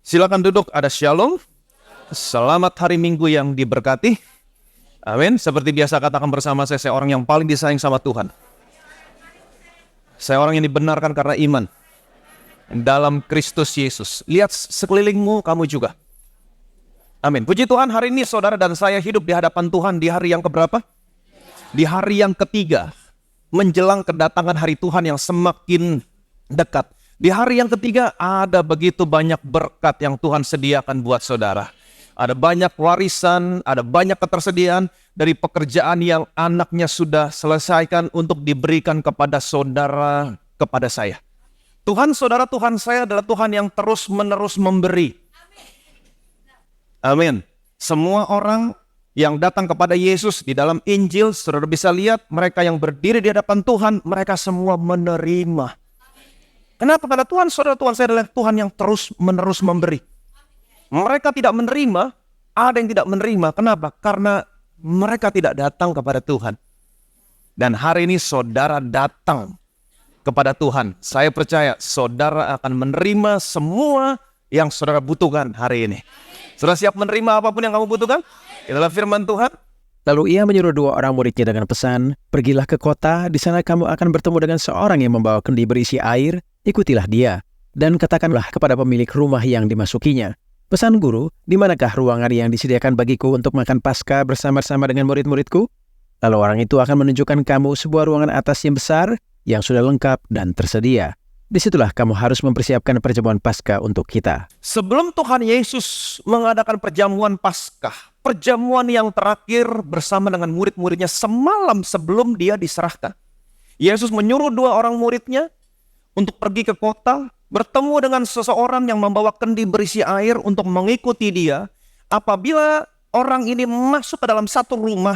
Silakan duduk, ada shalom. Selamat hari Minggu yang diberkati. Amin. Seperti biasa katakan bersama saya orang yang paling disayang sama Tuhan. Saya orang yang dibenarkan karena iman dalam Kristus Yesus. Lihat sekelilingmu, kamu juga. Amin. Puji Tuhan, hari ini saudara dan saya hidup di hadapan Tuhan di hari yang keberapa? Di hari yang ketiga. Menjelang kedatangan hari Tuhan yang semakin dekat. Di hari yang ketiga ada begitu banyak berkat yang Tuhan sediakan buat saudara. Ada banyak warisan, ada banyak ketersediaan dari pekerjaan yang anaknya sudah selesaikan untuk diberikan kepada saudara, kepada saya. Tuhan saudara, Tuhan saya adalah Tuhan yang terus-menerus memberi. Amin. Semua orang yang datang kepada Yesus di dalam Injil, saudara bisa lihat mereka yang berdiri di hadapan Tuhan, mereka semua menerima. Kenapa? Karena Tuhan, saudara, Tuhan saya adalah Tuhan yang terus-menerus memberi. Mereka tidak menerima, ada yang tidak menerima. Kenapa? Karena mereka tidak datang kepada Tuhan. Dan hari ini saudara datang kepada Tuhan. Saya percaya saudara akan menerima semua yang saudara butuhkan hari ini. Saudara siap menerima apapun yang kamu butuhkan? Itulah firman Tuhan. Lalu ia menyuruh 2 orang muridnya dengan pesan, "Pergilah ke kota, di sana kamu akan bertemu dengan seorang yang membawa kendi berisi air, ikutilah dia, dan katakanlah kepada pemilik rumah yang dimasukinya, 'Pesan guru, di manakah ruangan yang disediakan bagiku untuk makan Paskah bersama-sama dengan murid-muridku?' Lalu orang itu akan menunjukkan kamu sebuah ruangan atas yang besar, yang sudah lengkap dan tersedia. Disitulah kamu harus mempersiapkan perjamuan Paskah untuk kita." Sebelum Tuhan Yesus mengadakan perjamuan Paskah, perjamuan yang terakhir bersama dengan murid-muridnya semalam sebelum dia diserahkan, Yesus menyuruh 2 orang muridnya untuk pergi ke kota, bertemu dengan seseorang yang membawa kendi berisi air untuk mengikuti dia. Apabila orang ini masuk ke dalam satu rumah,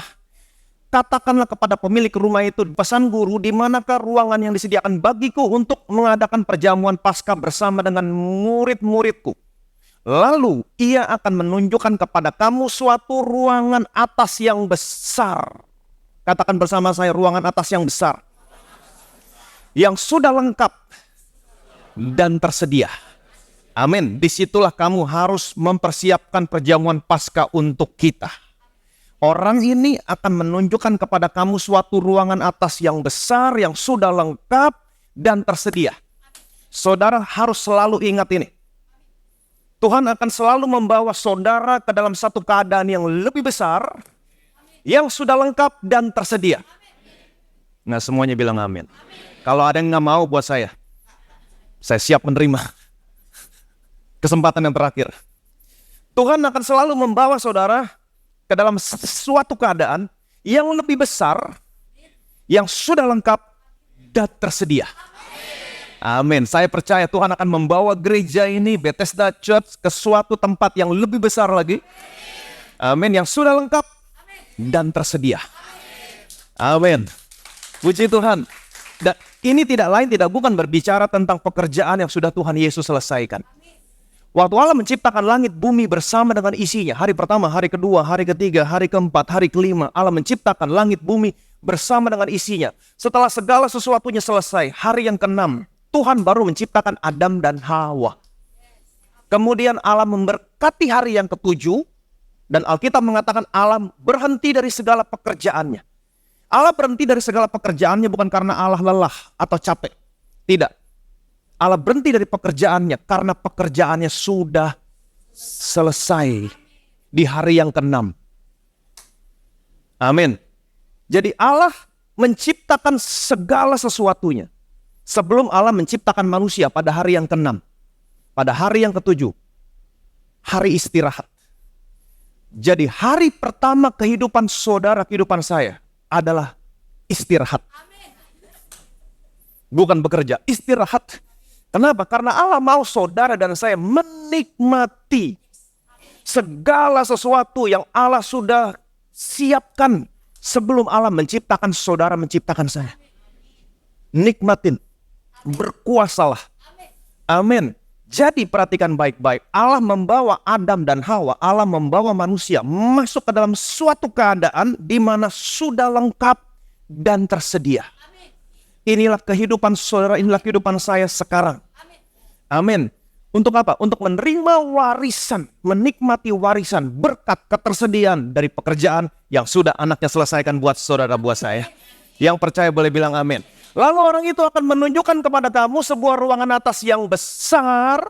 katakanlah kepada pemilik rumah itu, "Pesan guru, di manakah ruangan yang disediakan bagiku untuk mengadakan perjamuan Paskah bersama dengan murid-muridku? Lalu ia akan menunjukkan kepada kamu suatu ruangan atas yang besar." Katakan bersama saya, ruangan atas yang besar. Yang sudah lengkap dan tersedia. Amin. Disitulah kamu harus mempersiapkan perjamuan Paskah untuk kita. Orang ini akan menunjukkan kepada kamu suatu ruangan atas yang besar, yang sudah lengkap dan tersedia. Saudara harus selalu ingat ini. Tuhan akan selalu membawa saudara ke dalam satu keadaan yang lebih besar, yang sudah lengkap dan tersedia. Nah, semuanya bilang amin. Kalau ada yang nggak mau buat saya siap menerima kesempatan yang terakhir. Tuhan akan selalu membawa saudara ke dalam suatu keadaan yang lebih besar, yang sudah lengkap dan tersedia. Amin. Saya percaya Tuhan akan membawa gereja ini, Bethesda Church, ke suatu tempat yang lebih besar lagi. Amin. Yang sudah lengkap dan tersedia. Amin. Puji Tuhan. Dan ini tidak lain bukan berbicara tentang pekerjaan yang sudah Tuhan Yesus selesaikan. Waktu Allah menciptakan langit bumi bersama dengan isinya, hari pertama, hari kedua, hari ketiga, hari keempat, hari kelima, Allah menciptakan langit bumi bersama dengan isinya. Setelah segala sesuatunya selesai, hari yang ke-6, Tuhan baru menciptakan Adam dan Hawa. Kemudian Allah memberkati hari yang ke-7, dan Alkitab mengatakan Allah berhenti dari segala pekerjaannya. Allah berhenti dari segala pekerjaannya bukan karena Allah lelah atau capek. Tidak. Allah berhenti dari pekerjaannya karena pekerjaannya sudah selesai di hari yang ke-6. Amin. Jadi Allah menciptakan segala sesuatunya sebelum Allah menciptakan manusia pada hari yang ke-6. Pada hari yang ke-7, hari istirahat. Jadi hari pertama kehidupan saudara, kehidupan saya adalah istirahat. Bukan bekerja, istirahat. Kenapa? Karena Allah mau saudara dan saya menikmati segala sesuatu yang Allah sudah siapkan sebelum Allah menciptakan saudara, menciptakan saya. Nikmatin, berkuasalah. Amin. Jadi perhatikan baik-baik. Allah membawa Adam dan Hawa, Allah membawa manusia masuk ke dalam suatu keadaan di mana sudah lengkap dan tersedia. Inilah kehidupan saudara, inilah kehidupan saya sekarang. Amin. Untuk apa? Untuk menerima warisan, menikmati warisan, berkat, ketersediaan dari pekerjaan yang sudah anaknya selesaikan buat saudara, buat saya. Yang percaya boleh bilang amin. Lalu orang itu akan menunjukkan kepada kamu sebuah ruangan atas yang besar,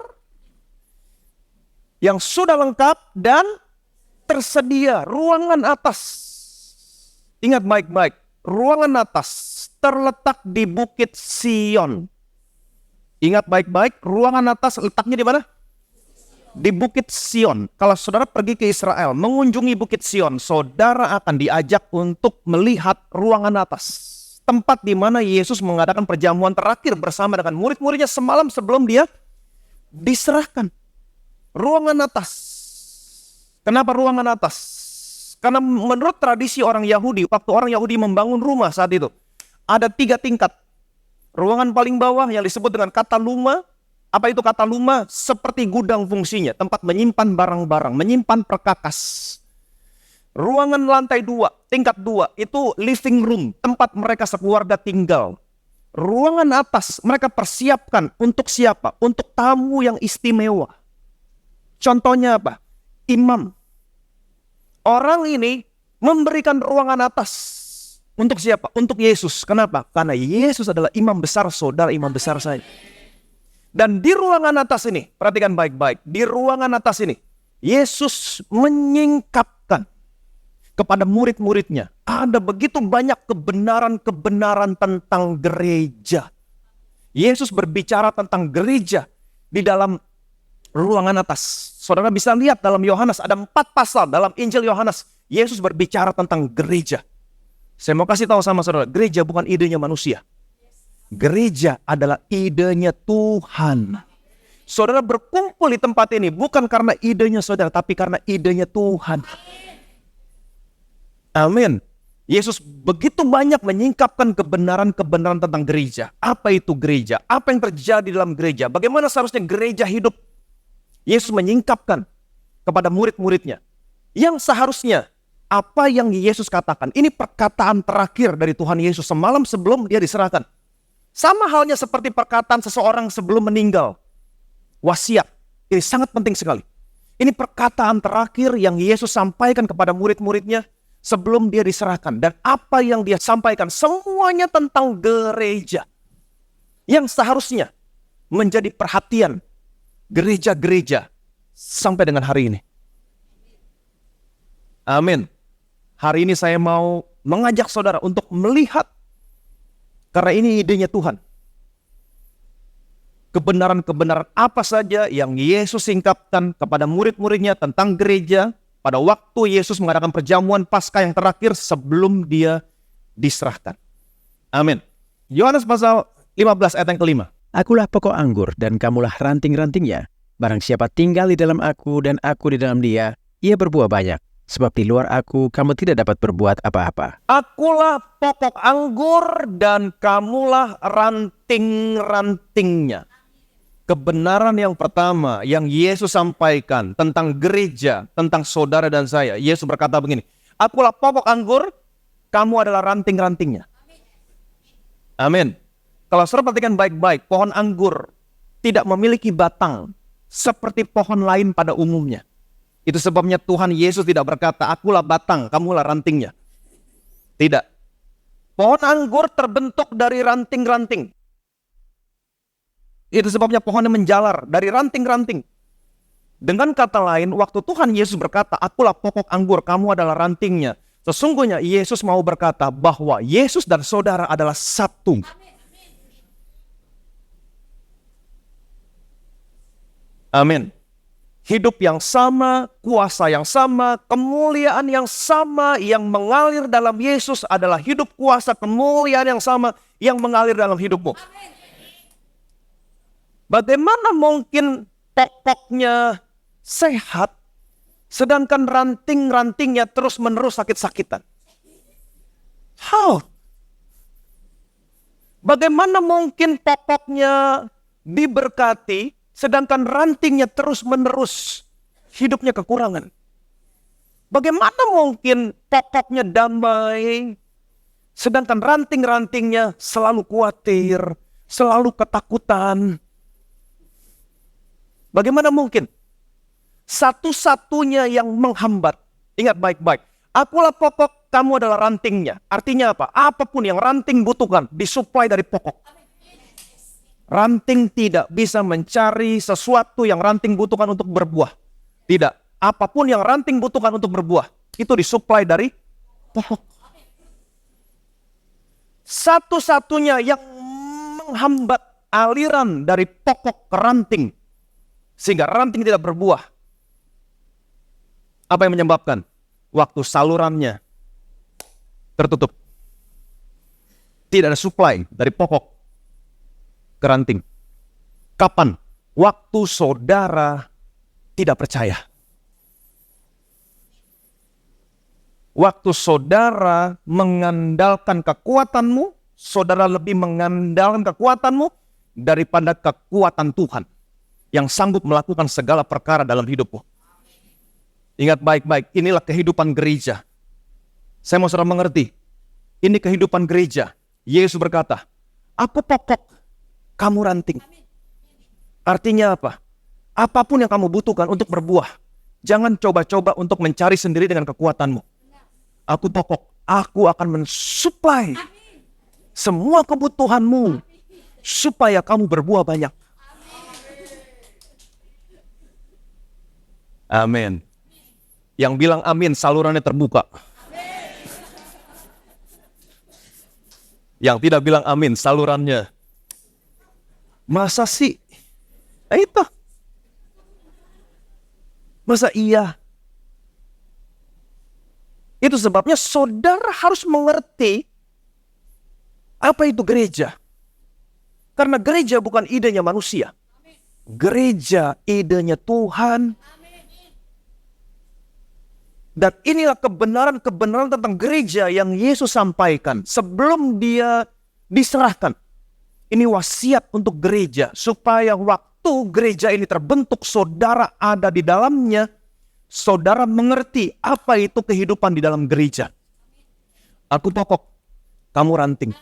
yang sudah lengkap dan tersedia. Ruangan atas. Ingat baik-baik, ruangan atas terletak di Bukit Sion. Ingat baik-baik, ruangan atas letaknya di mana? Di Bukit Sion. Kalau saudara pergi ke Israel, mengunjungi Bukit Sion, saudara akan diajak untuk melihat ruangan atas. Tempat di mana Yesus mengadakan perjamuan terakhir bersama dengan murid-muridnya semalam sebelum dia diserahkan. Ruangan atas. Kenapa ruangan atas? Karena menurut tradisi orang Yahudi, waktu orang Yahudi membangun rumah saat itu, ada 3 tingkat. Ruangan paling bawah yang disebut dengan kata luma. Apa itu kata luma? Seperti gudang fungsinya, tempat menyimpan barang-barang, menyimpan perkakas. Ruangan lantai 2, tingkat 2, itu living room, tempat mereka sekeluarga tinggal. Ruangan atas mereka persiapkan untuk siapa? Untuk tamu yang istimewa. Contohnya apa? Imam. Orang ini memberikan ruangan atas. Untuk siapa? Untuk Yesus. Kenapa? Karena Yesus adalah imam besar saudara, imam besar saya. Dan di ruangan atas ini, perhatikan baik-baik. Di ruangan atas ini, Yesus menyingkapkan kepada murid-muridnya. Ada begitu banyak kebenaran-kebenaran tentang gereja. Yesus berbicara tentang gereja di dalam ruangan atas. Saudara bisa lihat dalam Yohanes, ada 4 pasal dalam Injil Yohanes. Yesus berbicara tentang gereja. Saya mau kasih tahu sama saudara, gereja bukan idenya manusia. Gereja adalah idenya Tuhan. Saudara berkumpul di tempat ini bukan karena idenya saudara, tapi karena idenya Tuhan. Amin. Yesus begitu banyak menyingkapkan kebenaran-kebenaran tentang gereja. Apa itu gereja? Apa yang terjadi dalam gereja? Bagaimana seharusnya gereja hidup? Yesus menyingkapkan kepada murid-muridnya. Yang seharusnya apa yang Yesus katakan. Ini perkataan terakhir dari Tuhan Yesus semalam sebelum dia diserahkan. Sama halnya seperti perkataan seseorang sebelum meninggal. Wasiat. Ini sangat penting sekali. Ini perkataan terakhir yang Yesus sampaikan kepada murid-muridnya sebelum dia diserahkan. Dan apa yang dia sampaikan semuanya tentang gereja. Yang seharusnya menjadi perhatian gereja-gereja sampai dengan hari ini. Amin. Hari ini saya mau mengajak saudara untuk melihat, karena ini idenya Tuhan. Kebenaran-kebenaran apa saja yang Yesus singkapkan kepada murid-muridnya tentang gereja pada waktu Yesus mengadakan perjamuan Paskah yang terakhir sebelum dia diserahkan. Amin. Yohanes pasal 15 ayat yang kelima. Akulah pokok anggur dan kamulah ranting-rantingnya. Barang siapa tinggal di dalam aku dan aku di dalam dia, ia berbuah banyak. Sebab di luar aku, kamu tidak dapat berbuat apa-apa. Akulah pokok anggur dan kamulah ranting-rantingnya. Kebenaran yang pertama yang Yesus sampaikan tentang gereja, tentang saudara dan saya. Yesus berkata begini, akulah pokok anggur, kamu adalah ranting-rantingnya. Amin. Kalau saudara perhatikan baik-baik, pohon anggur tidak memiliki batang seperti pohon lain pada umumnya. Itu sebabnya Tuhan Yesus tidak berkata, akulah batang, kamulah rantingnya. Tidak. Pohon anggur terbentuk dari ranting-ranting. Itu sebabnya pohonnya menjalar dari ranting-ranting. Dengan kata lain, waktu Tuhan Yesus berkata, akulah pokok anggur, kamu adalah rantingnya. Sesungguhnya Yesus mau berkata bahwa Yesus dan saudara adalah satu. Amin. Hidup yang sama, kuasa yang sama, kemuliaan yang sama yang mengalir dalam Yesus adalah hidup kuasa kemuliaan yang sama yang mengalir dalam hidupmu. Bagaimana mungkin pokoknya sehat, sedangkan ranting-rantingnya terus-menerus sakit-sakitan? How? Bagaimana mungkin pokoknya diberkati, sedangkan rantingnya terus-menerus hidupnya kekurangan? Bagaimana mungkin pokoknya damai, sedangkan ranting-rantingnya selalu khawatir, selalu ketakutan? Bagaimana mungkin? Satu-satunya yang menghambat. Ingat baik-baik. Akulah pokok, kamu adalah rantingnya. Artinya apa? Apapun yang ranting butuhkan, disuplai dari pokok. Ranting tidak bisa mencari sesuatu yang ranting butuhkan untuk berbuah. Tidak. Apapun yang ranting butuhkan untuk berbuah, itu disuplai dari pokok. Satu-satunya yang menghambat aliran dari pokok ke ranting, sehingga ranting tidak berbuah. Apa yang menyebabkan? Waktu salurannya tertutup. Tidak ada suplai dari pokok ke ranting. Kapan? Waktu saudara tidak percaya. Waktu saudara mengandalkan kekuatanmu, saudara lebih mengandalkan kekuatanmu daripada kekuatan Tuhan yang sanggup melakukan segala perkara dalam hidupmu. Ingat baik-baik, inilah kehidupan gereja. Saya mau saudara mengerti, ini kehidupan gereja. Yesus berkata, aku pokok, kamu ranting. Artinya apa? Apapun yang kamu butuhkan untuk berbuah, jangan coba-coba untuk mencari sendiri dengan kekuatanmu. Aku pokok, aku akan mensuplai semua kebutuhanmu supaya kamu berbuah banyak. Amin. Yang bilang amin, salurannya terbuka. Yang tidak bilang amin, salurannya. Masa sih? Itu. Masa iya? Itu sebabnya saudara harus mengerti apa itu gereja. Karena gereja bukan idenya manusia. Gereja idenya Tuhan. Dan inilah kebenaran-kebenaran tentang gereja yang Yesus sampaikan sebelum dia diserahkan. Ini wasiat untuk gereja supaya waktu gereja ini terbentuk, saudara ada di dalamnya, saudara mengerti apa itu kehidupan di dalam gereja. Aku pokok, kamu ranting.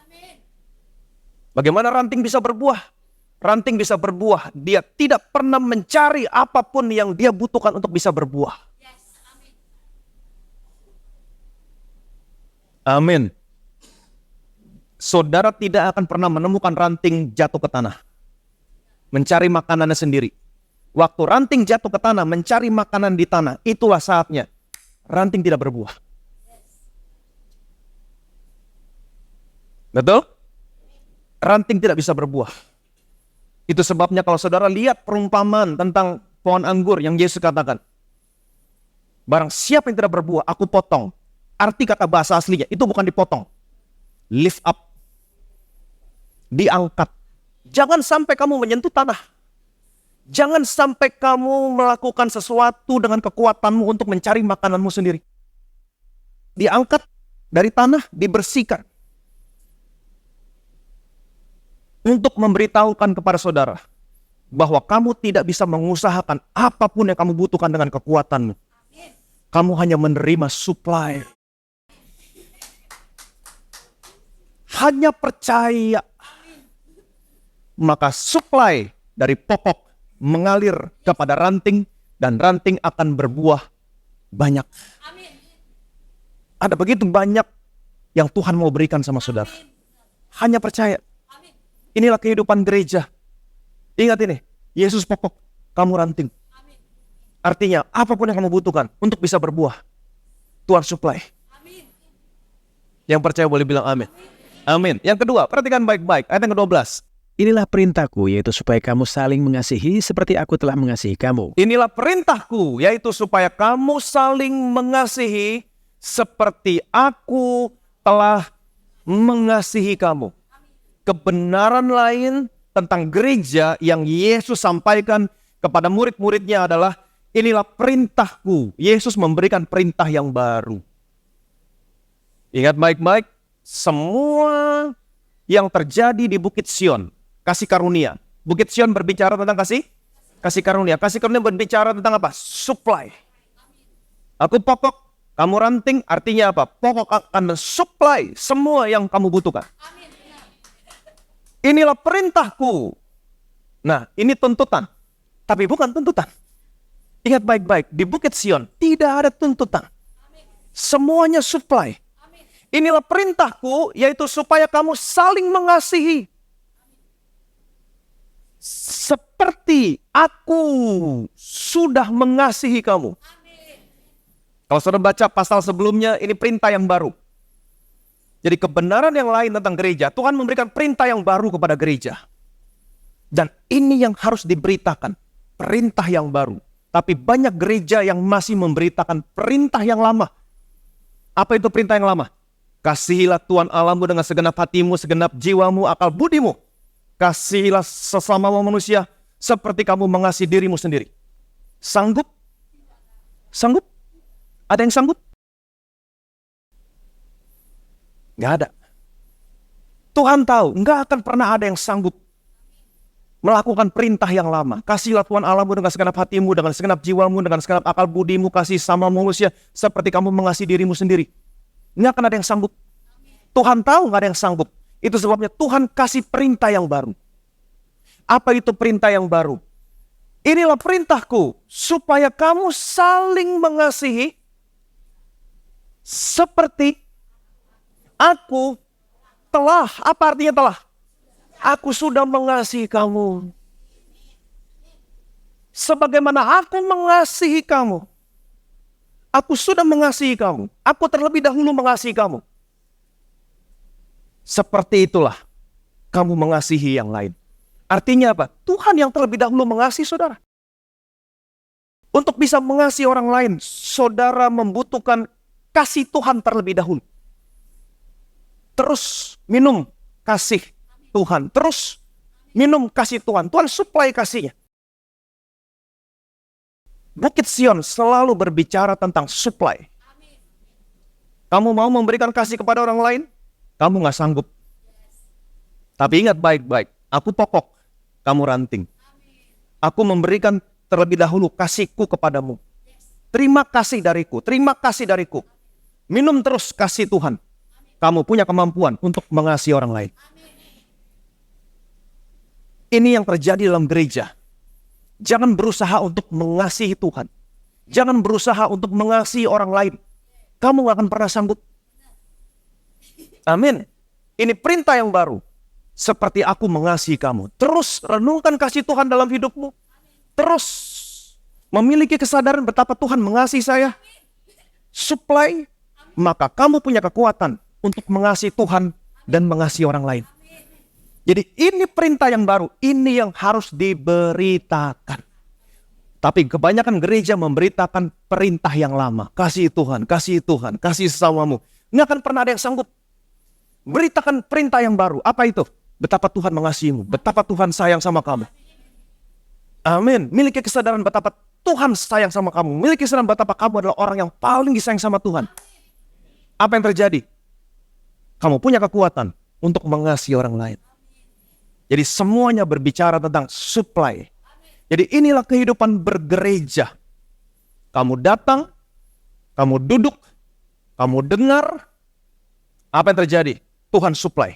Bagaimana ranting bisa berbuah? Ranting bisa berbuah, dia tidak pernah mencari apapun yang dia butuhkan untuk bisa berbuah. Amin. Saudara tidak akan pernah menemukan ranting jatuh ke tanah. Mencari makanannya sendiri. Waktu ranting jatuh ke tanah, mencari makanan di tanah, itulah saatnya ranting tidak berbuah. Betul? Ranting tidak bisa berbuah. Itu sebabnya kalau saudara lihat perumpamaan tentang pohon anggur yang Yesus katakan, barang siapa yang tidak berbuah, aku potong. Arti kata bahasa aslinya, itu bukan dipotong. Lift up. Diangkat. Jangan sampai kamu menyentuh tanah. Jangan sampai kamu melakukan sesuatu dengan kekuatanmu untuk mencari makananmu sendiri. Diangkat dari tanah, dibersihkan. Untuk memberitahukan kepada saudara bahwa kamu tidak bisa mengusahakan apapun yang kamu butuhkan dengan kekuatanmu. Kamu hanya menerima supply. Hanya percaya, maka supply dari pokok mengalir kepada ranting dan ranting akan berbuah banyak. Ada begitu banyak yang Tuhan mau berikan sama saudara. Hanya percaya. Inilah kehidupan gereja. Ingat ini, Yesus pokok, kamu ranting. Artinya apapun yang kamu butuhkan untuk bisa berbuah, Tuhan supply. Yang percaya boleh bilang amin. Amin. Yang kedua, perhatikan baik-baik. Ayat yang ke-12. Inilah perintahku, yaitu supaya kamu saling mengasihi seperti aku telah mengasihi kamu. Inilah perintahku, yaitu supaya kamu saling mengasihi seperti aku telah mengasihi kamu. Kebenaran lain tentang gereja yang Yesus sampaikan kepada murid-muridnya adalah, inilah perintahku. Yesus memberikan perintah yang baru. Ingat baik-baik. Semua yang terjadi di Bukit Sion, kasih karunia. Bukit Sion berbicara tentang kasih karunia. Kasih karunia berbicara tentang apa? Supply. Aku pokok, kamu ranting, artinya apa? Pokok akan mensupply semua yang kamu butuhkan. Inilah perintahku. Nah, ini tuntutan. tapi bukan tuntutan. Ingat baik-baik, di Bukit Sion tidak ada tuntutan. Semuanya supply. Inilah perintahku, yaitu supaya kamu saling mengasihi. Seperti aku sudah mengasihi kamu. Kalau saudara baca pasal sebelumnya, ini perintah yang baru. Jadi kebenaran yang lain tentang gereja, Tuhan memberikan perintah yang baru kepada gereja. Dan ini yang harus diberitakan, perintah yang baru. Tapi banyak gereja yang masih memberitakan perintah yang lama. Apa itu perintah yang lama? Kasihilah Tuhan Allahmu dengan segenap hatimu, segenap jiwamu, akal budimu. Kasihilah sesama manusia seperti kamu mengasihi dirimu sendiri. Sanggup? Sanggup? Ada yang sanggup? Nggak ada. Tuhan tahu, nggak akan pernah ada yang sanggup melakukan perintah yang lama. Kasihilah Tuhan Allahmu dengan segenap hatimu, dengan segenap jiwamu, dengan segenap akal budimu, kasih sama manusia seperti kamu mengasihi dirimu sendiri. Nggak akan ada yang sanggup. Tuhan tahu nggak ada yang sanggup. Itu sebabnya Tuhan kasih perintah yang baru. Apa itu perintah yang baru? Inilah perintahku, supaya kamu saling mengasihi seperti aku telah. Apa artinya telah? Aku sudah mengasihi kamu. Sebagaimana aku mengasihi kamu. Aku sudah mengasihi kamu. Aku terlebih dahulu mengasihi kamu. Seperti itulah kamu mengasihi yang lain. Artinya apa? Tuhan yang terlebih dahulu mengasihi saudara. Untuk bisa mengasihi orang lain, saudara membutuhkan kasih Tuhan terlebih dahulu. Terus minum kasih Tuhan. Terus minum kasih Tuhan. Tuhan supply kasihnya. Bukit Sion selalu berbicara tentang supply. Kamu mau memberikan kasih kepada orang lain? Kamu nggak sanggup. Tapi ingat baik-baik. Aku pokok, kamu ranting. Aku memberikan terlebih dahulu kasihku kepadamu. Terima kasih dariku, terima kasih dariku. Minum terus kasih Tuhan. Kamu punya kemampuan untuk mengasihi orang lain. Ini yang terjadi dalam gereja. Jangan berusaha untuk mengasihi Tuhan. Jangan berusaha untuk mengasihi orang lain. Kamu gak akan pernah sanggup. Amin. Ini perintah yang baru. Seperti aku mengasihi kamu. Terus renungkan kasih Tuhan dalam hidupmu. Terus memiliki kesadaran betapa Tuhan mengasihi saya. Supply. Maka kamu punya kekuatan untuk mengasihi Tuhan dan mengasihi orang lain. Jadi ini perintah yang baru. Ini yang harus diberitakan. Tapi kebanyakan gereja memberitakan perintah yang lama. Kasih Tuhan, kasih Tuhan, kasih sesamamu. Nggak akan pernah ada yang sanggup. Beritakan perintah yang baru. Apa itu? Betapa Tuhan mengasihimu. Betapa Tuhan sayang sama kamu. Amin. Miliki kesadaran betapa Tuhan sayang sama kamu. Miliki kesadaran betapa kamu adalah orang yang paling disayang sama Tuhan. Apa yang terjadi? Kamu punya kekuatan untuk mengasihi orang lain. Jadi semuanya berbicara tentang supply. Jadi inilah kehidupan bergereja. Kamu datang, kamu duduk, kamu dengar. Apa yang terjadi? Tuhan supply.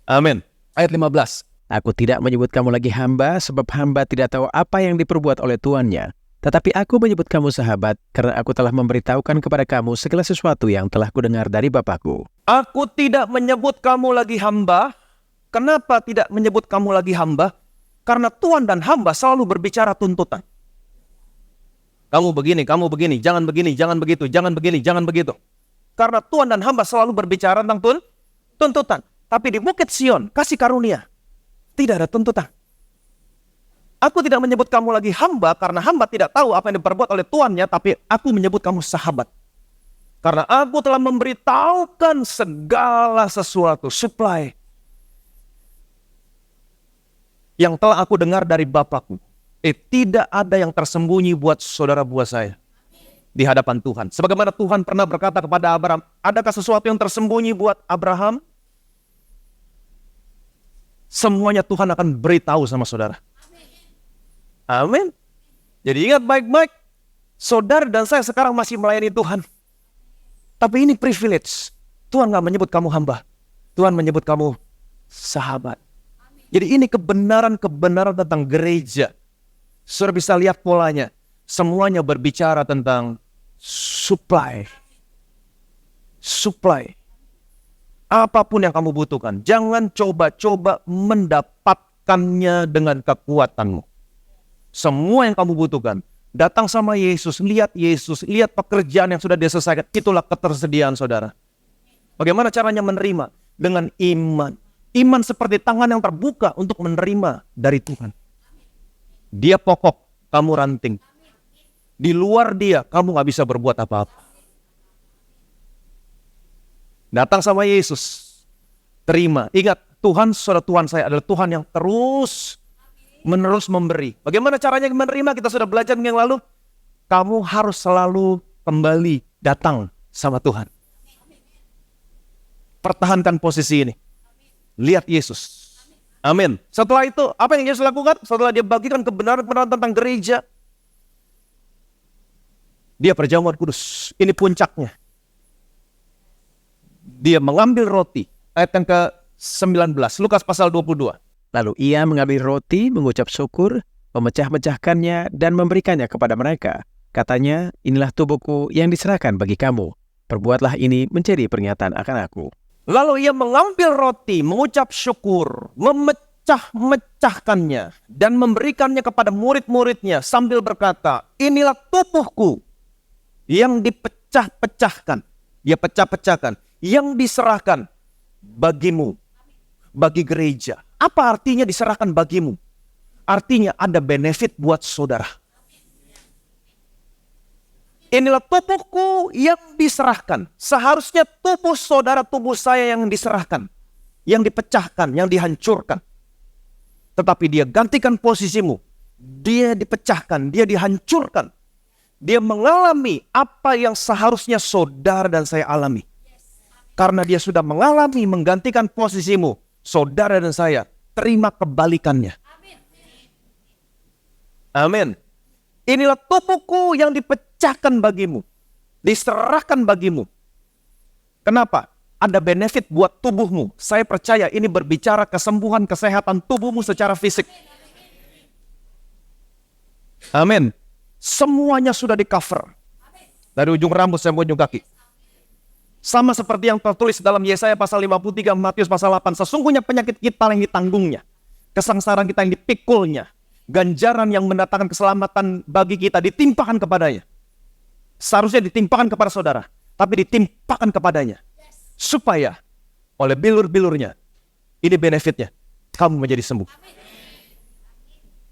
Amin. Ayat 15. Aku tidak menyebut kamu lagi hamba, sebab hamba tidak tahu apa yang diperbuat oleh tuannya. Tetapi aku menyebut kamu sahabat, karena aku telah memberitahukan kepada kamu segala sesuatu yang telah kudengar dari Bapakku. Aku tidak menyebut kamu lagi hamba. Kenapa tidak menyebut kamu lagi hamba? Karena Tuhan dan hamba selalu berbicara tuntutan. Kamu begini, jangan begini, jangan begitu, jangan begini, jangan begitu. Karena Tuhan dan hamba selalu berbicara tentang tuntutan. Tapi di Bukit Sion, kasih karunia. Tidak ada tuntutan. Aku tidak menyebut kamu lagi hamba karena hamba tidak tahu apa yang diperbuat oleh tuannya, tapi aku menyebut kamu sahabat. Karena aku telah memberitahukan segala sesuatu, supply, yang telah aku dengar dari Bapakku. Tidak ada yang tersembunyi buat saudara buat saya di hadapan Tuhan. Sebagaimana Tuhan pernah berkata kepada Abraham, adakah sesuatu yang tersembunyi buat Abraham? Semuanya Tuhan akan beritahu sama saudara. Amin. Jadi ingat baik-baik, saudara dan saya sekarang masih melayani Tuhan. Tapi ini privilege. Tuhan gak menyebut kamu hamba. Tuhan menyebut kamu sahabat. Jadi ini kebenaran-kebenaran tentang gereja. Saudara bisa lihat polanya. Semuanya berbicara tentang supply. Supply. Apapun yang kamu butuhkan, jangan coba-coba mendapatkannya dengan kekuatanmu. Semua yang kamu butuhkan, datang sama Yesus, lihat pekerjaan yang sudah dia selesaikan. Itulah ketersediaan saudara. Bagaimana caranya menerima? Dengan iman. Iman seperti tangan yang terbuka untuk menerima dari Tuhan. Dia pokok, kamu ranting. Di luar dia, kamu gak bisa berbuat apa-apa. Datang sama Yesus. Terima. Ingat, Tuhan, saudara Tuhan saya adalah Tuhan yang terus menerus memberi. Bagaimana caranya menerima? Kita sudah belajar yang lalu. Kamu harus selalu kembali datang sama Tuhan. Pertahankan posisi ini. Lihat Yesus. Amin. Setelah itu, apa yang Yesus lakukan? Setelah dia bagikan kebenaran-kebenaran tentang gereja, dia perjamuan kudus. Ini puncaknya. Dia mengambil roti. Ayat yang ke-19. Lukas pasal 22. Lalu ia mengambil roti, mengucap syukur, memecah-mecahkannya, dan memberikannya kepada mereka. Katanya, inilah tubuhku yang diserahkan bagi kamu. Perbuatlah ini menjadi peringatan akan aku. Lalu ia mengambil roti, mengucap syukur, memecah-mecahkannya, dan memberikannya kepada murid-muridnya sambil berkata, inilah tubuhku yang dipecah-pecahkan. Dia pecah-pecahkan, yang diserahkan bagimu, bagi gereja. Apa artinya diserahkan bagimu? Artinya ada benefit buat saudara. Inilah tubuhku yang diserahkan. Seharusnya tubuh saudara, tubuh saya yang diserahkan. Yang dipecahkan, yang dihancurkan. Tetapi dia gantikan posisimu. Dia dipecahkan, dia dihancurkan. Dia mengalami apa yang seharusnya saudara dan saya alami. Karena dia sudah mengalami menggantikan posisimu. Saudara dan saya terima kebalikannya. Amin. Inilah tubuhku yang dipecahkan bagimu. Diserahkan bagimu. Kenapa? Ada benefit buat tubuhmu. Saya percaya ini berbicara kesembuhan, kesehatan tubuhmu secara fisik. Amin. Semuanya sudah di cover. Dari ujung rambut sampai ujung kaki. Sama seperti yang tertulis dalam Yesaya pasal 53, Matius pasal 8. Sesungguhnya penyakit kita yang ditanggungnya. Kesengsaraan kita yang dipikulnya. Ganjaran yang mendatangkan keselamatan bagi kita ditimpakan kepadanya. Seharusnya ditimpakan kepada saudara. Tapi ditimpakan kepadanya. Supaya oleh bilur-bilurnya. Ini benefitnya. Kamu menjadi sembuh.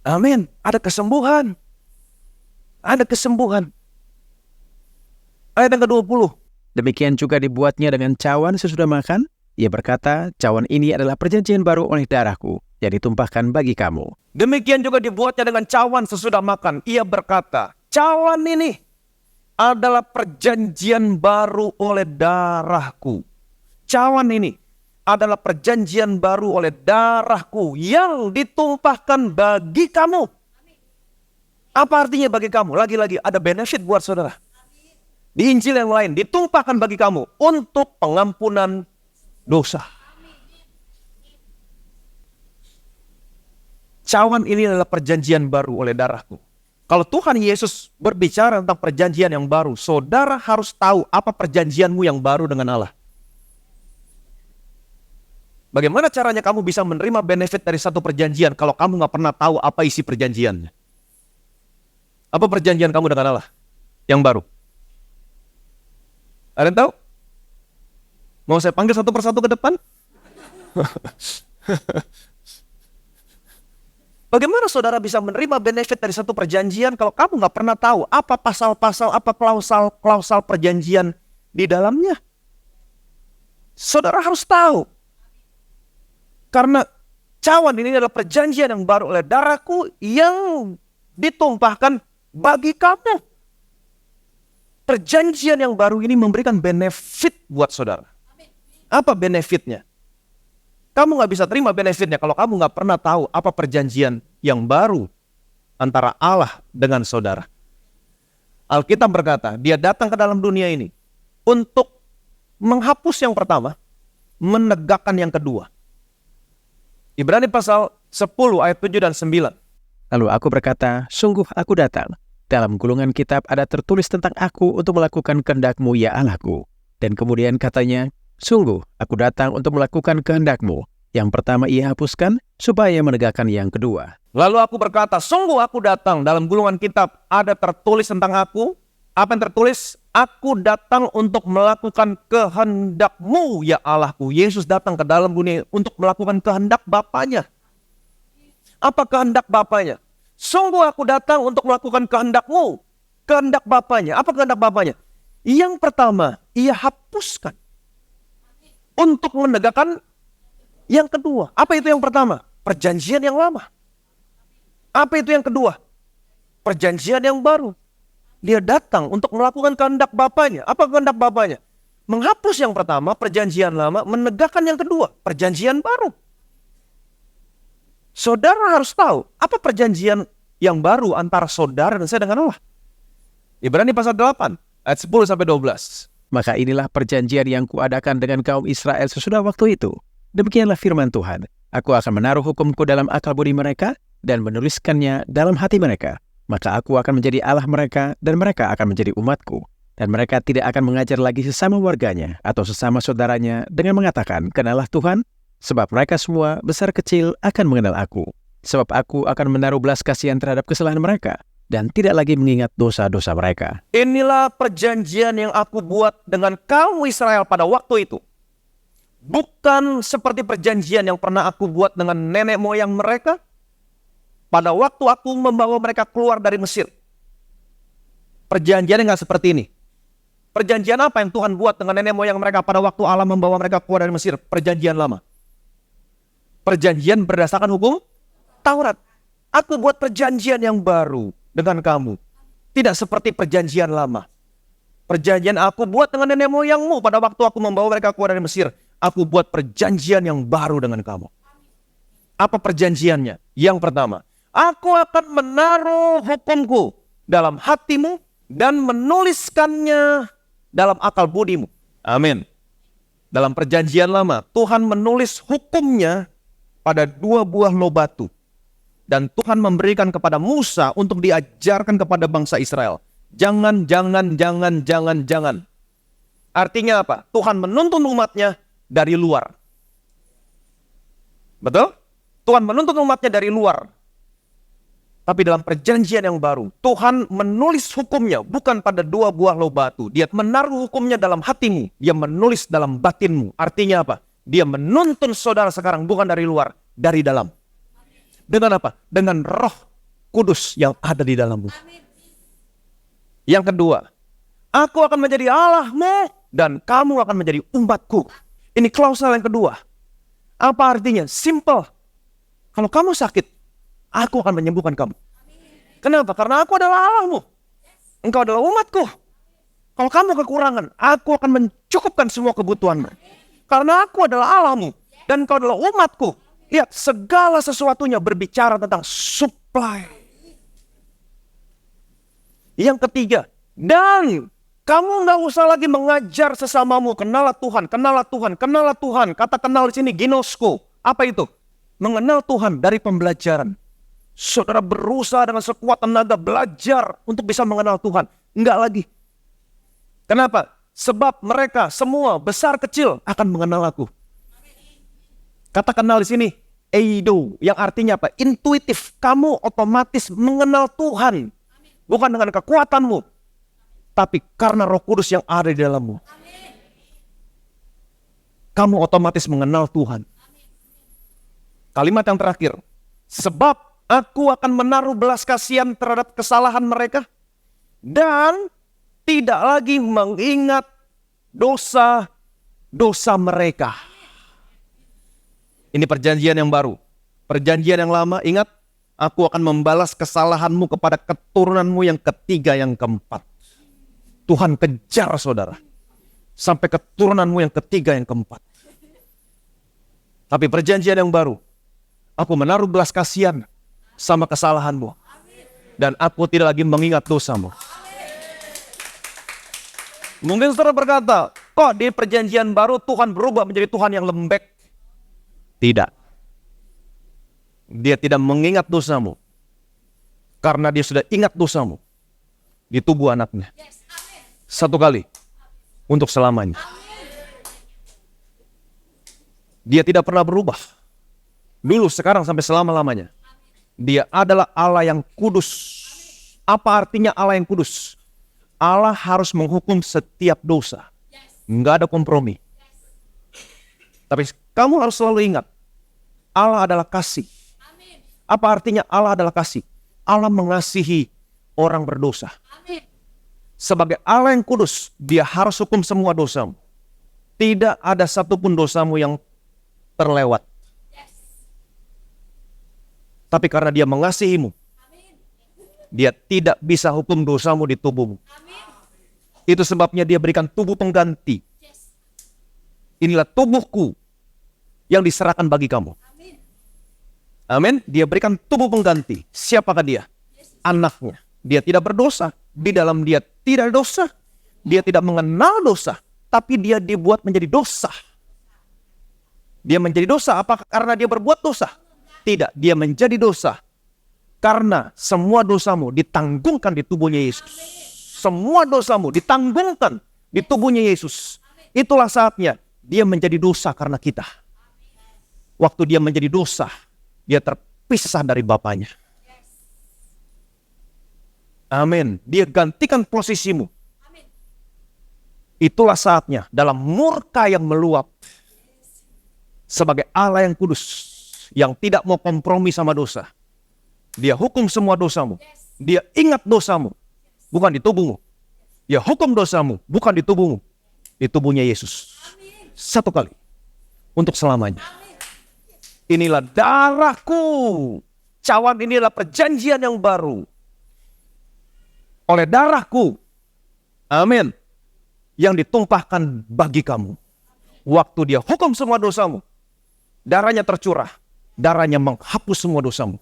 Amin. Ada kesembuhan. Ada kesembuhan. Ayat yang ke-20. Demikian juga dibuatnya dengan cawan sesudah makan. Ia berkata, cawan ini adalah perjanjian baru oleh darahku, yang ditumpahkan bagi kamu. Demikian juga dibuatnya dengan cawan sesudah makan. Ia berkata, cawan ini adalah perjanjian baru oleh darahku. Cawan ini adalah perjanjian baru oleh darahku yang ditumpahkan bagi kamu. Apa artinya bagi kamu? Lagi-lagi ada benefit buat saudara. Di Injil yang lain ditumpahkan bagi kamu untuk pengampunan dosa. Cawan ini adalah perjanjian baru oleh darahku. Kalau Tuhan Yesus berbicara tentang perjanjian yang baru, saudara harus tahu apa perjanjianmu yang baru dengan Allah. Bagaimana caranya kamu bisa menerima benefit dari satu perjanjian kalau kamu gak pernah tahu apa isi perjanjiannya? Apa perjanjian kamu dengan Allah yang baru? Ada yang tahu? Mau saya panggil satu persatu ke depan? Bagaimana saudara bisa menerima benefit dari satu perjanjian kalau kamu gak pernah tahu apa pasal-pasal, apa klausal perjanjian di dalamnya? Saudara harus tahu. Karena cawan ini adalah perjanjian yang baru oleh darahku yang ditumpahkan bagi kamu. Perjanjian yang baru ini memberikan benefit buat saudara. Apa benefitnya? Kamu gak bisa terima benefitnya kalau kamu gak pernah tahu apa perjanjian yang baru antara Allah dengan saudara. Alkitab berkata, dia datang ke dalam dunia ini untuk menghapus yang pertama, menegakkan yang kedua. Ibrani pasal 10 ayat 7 dan 9. Lalu aku berkata, sungguh aku datang. Dalam gulungan kitab ada tertulis tentang aku untuk melakukan kehendak-Mu, ya Allahku. Dan kemudian katanya, sungguh aku datang untuk melakukan kehendak-Mu. Yang pertama ia hapuskan, supaya menegakkan yang kedua. Lalu aku berkata, sungguh aku datang, dalam gulungan kitab ada tertulis tentang aku. Apa yang tertulis? Aku datang untuk melakukan kehendak-Mu, ya Allahku. Yesus datang ke dalam dunia untuk melakukan kehendak Bapanya. Apa kehendak Bapanya? Sungguh aku datang untuk melakukan kehendak-Mu. Kehendak Bapanya. Apa kehendak Bapanya? Yang pertama, ia hapuskan. Untuk menegakkan yang kedua. Apa itu yang pertama? Perjanjian yang lama. Apa itu yang kedua? Perjanjian yang baru. Dia datang untuk melakukan kehendak Bapanya. Apa kehendak Bapanya? Menghapus yang pertama, perjanjian lama, menegakkan yang kedua, perjanjian baru. Saudara harus tahu, apa perjanjian yang baru antara saudara dan saya dengan Allah? Ibrani pasal 8, ayat 10-12. Maka inilah perjanjian yang kuadakan dengan kaum Israel sesudah waktu itu. Demikianlah firman Tuhan. Aku akan menaruh hukumku dalam akal budi mereka dan menuliskannya dalam hati mereka. Maka aku akan menjadi Allah mereka dan mereka akan menjadi umatku. Dan mereka tidak akan mengajar lagi sesama warganya atau sesama saudaranya dengan mengatakan, kenalah Tuhan, sebab mereka semua besar kecil akan mengenal aku. Sebab aku akan menaruh belas kasihan terhadap kesalahan mereka dan tidak lagi mengingat dosa-dosa mereka. Inilah perjanjian yang aku buat dengan kaum Israel pada waktu itu. Bukan seperti perjanjian yang pernah aku buat dengan nenek moyang mereka pada waktu aku membawa mereka keluar dari Mesir. Perjanjiannya nggak seperti ini. Perjanjian apa yang Tuhan buat dengan nenek moyang mereka pada waktu Allah membawa mereka keluar dari Mesir? Perjanjian lama. Perjanjian berdasarkan hukum Taurat. Aku buat perjanjian yang baru dengan kamu. Tidak seperti perjanjian lama. Perjanjian aku buat dengan nenek moyangmu pada waktu aku membawa mereka keluar dari Mesir. Aku buat perjanjian yang baru dengan kamu. Apa perjanjiannya? Yang pertama, aku akan menaruh hukumku dalam hatimu dan menuliskannya dalam akal budimu. Amin. Dalam perjanjian lama, Tuhan menulis hukumnya pada 2 buah loh batu. Dan Tuhan memberikan kepada Musa untuk diajarkan kepada bangsa Israel. Jangan. Artinya apa? Tuhan menuntun umatnya dari luar. Betul? Tuhan menuntun umatnya dari luar. Tapi dalam perjanjian yang baru, Tuhan menulis hukumnya bukan pada 2 buah loh batu. Dia menaruh hukumnya dalam hatimu. Dia menulis dalam batinmu. Artinya apa? Dia menuntun saudara sekarang bukan dari luar, dari dalam. Dengan apa? Dengan Roh Kudus yang ada di dalammu. Yang kedua, aku akan menjadi Allahmu dan kamu akan menjadi umatku. Ini klausul yang kedua. Apa artinya? Simple. Kalau kamu sakit, aku akan menyembuhkan kamu. Kenapa? Karena aku adalah Allahmu. Engkau adalah umatku. Kalau kamu kekurangan, aku akan mencukupkan semua kebutuhanmu. Karena aku adalah Allahmu dan engkau adalah umatku. Lihat, segala sesuatunya berbicara tentang supply. Yang ketiga, dan kamu nggak usah lagi mengajar sesamamu, kenalah Tuhan, kenalah Tuhan, kenalah Tuhan. Kata kenal di sini ginosko. Apa itu? Mengenal Tuhan dari pembelajaran. Saudara berusaha dengan sekuat tenaga belajar untuk bisa mengenal Tuhan. Enggak lagi. Kenapa? Sebab mereka semua besar kecil akan mengenal aku. Kata kenal di sini, eido, yang artinya apa? Intuitif. Kamu otomatis mengenal Tuhan. Bukan dengan kekuatanmu, tapi karena Roh Kudus yang ada di dalammu. Kamu otomatis mengenal Tuhan. Kalimat yang terakhir, sebab aku akan menaruh belas kasihan terhadap kesalahan mereka dan tidak lagi mengingat dosa-dosa mereka. Ini perjanjian yang baru. Perjanjian yang lama, ingat, aku akan membalas kesalahanmu kepada keturunanmu yang ketiga, yang keempat. Tuhan kejar saudara. Sampai keturunanmu yang ketiga, yang keempat. Tapi perjanjian yang baru, aku menaruh belas kasihan sama kesalahanmu. Dan aku tidak lagi mengingat dosamu. Mungkin saudara berkata, kok di perjanjian baru Tuhan berubah menjadi Tuhan yang lembek? Tidak. Dia tidak mengingat dosamu. Karena dia sudah ingat dosamu di tubuh anaknya. Satu kali. Untuk selamanya. Dia tidak pernah berubah. Dulu, sekarang, sampai selama-lamanya. Dia adalah Allah yang kudus. Apa artinya Allah yang kudus? Allah harus menghukum setiap dosa. Nggak ada kompromi. Tapi kamu harus selalu ingat, Allah adalah kasih. Apa artinya Allah adalah kasih? Allah mengasihi orang berdosa. Sebagai Allah yang kudus, dia harus hukum semua dosamu. Tidak ada satupun dosamu yang terlewat. Tapi karena dia mengasihimu, dia tidak bisa hukum dosamu di tubuhmu. Itu sebabnya dia berikan tubuh pengganti. Inilah tubuhku yang diserahkan bagi kamu. Amin. Dia berikan tubuh pengganti. Siapakah dia? Anaknya. Dia tidak berdosa. Di dalam dia tidak ada dosa. Dia tidak mengenal dosa. Tapi dia dibuat menjadi dosa. Dia menjadi dosa apa karena dia berbuat dosa? Tidak. Dia menjadi dosa karena semua dosamu ditanggungkan di tubuhnya Yesus. Semua dosamu ditanggungkan di tubuhnya Yesus. Itulah saatnya dia menjadi dosa karena kita. Waktu dia menjadi dosa, dia terpisah dari Bapanya. Amin. Dia gantikan posisimu. Itulah saatnya dalam murka yang meluap. Sebagai Allah yang kudus, yang tidak mau kompromi sama dosa. Dia hukum semua dosamu. Dia ingat dosamu, bukan di tubuhmu. Dia hukum dosamu, bukan di tubuhmu. Di tubuhnya Yesus. Satu kali. Untuk selamanya. Inilah darahku. Cawan inilah perjanjian yang baru. Oleh darahku. Amin. Yang ditumpahkan bagi kamu. Waktu dia hukum semua dosamu. Darahnya tercurah. Darahnya menghapus semua dosamu.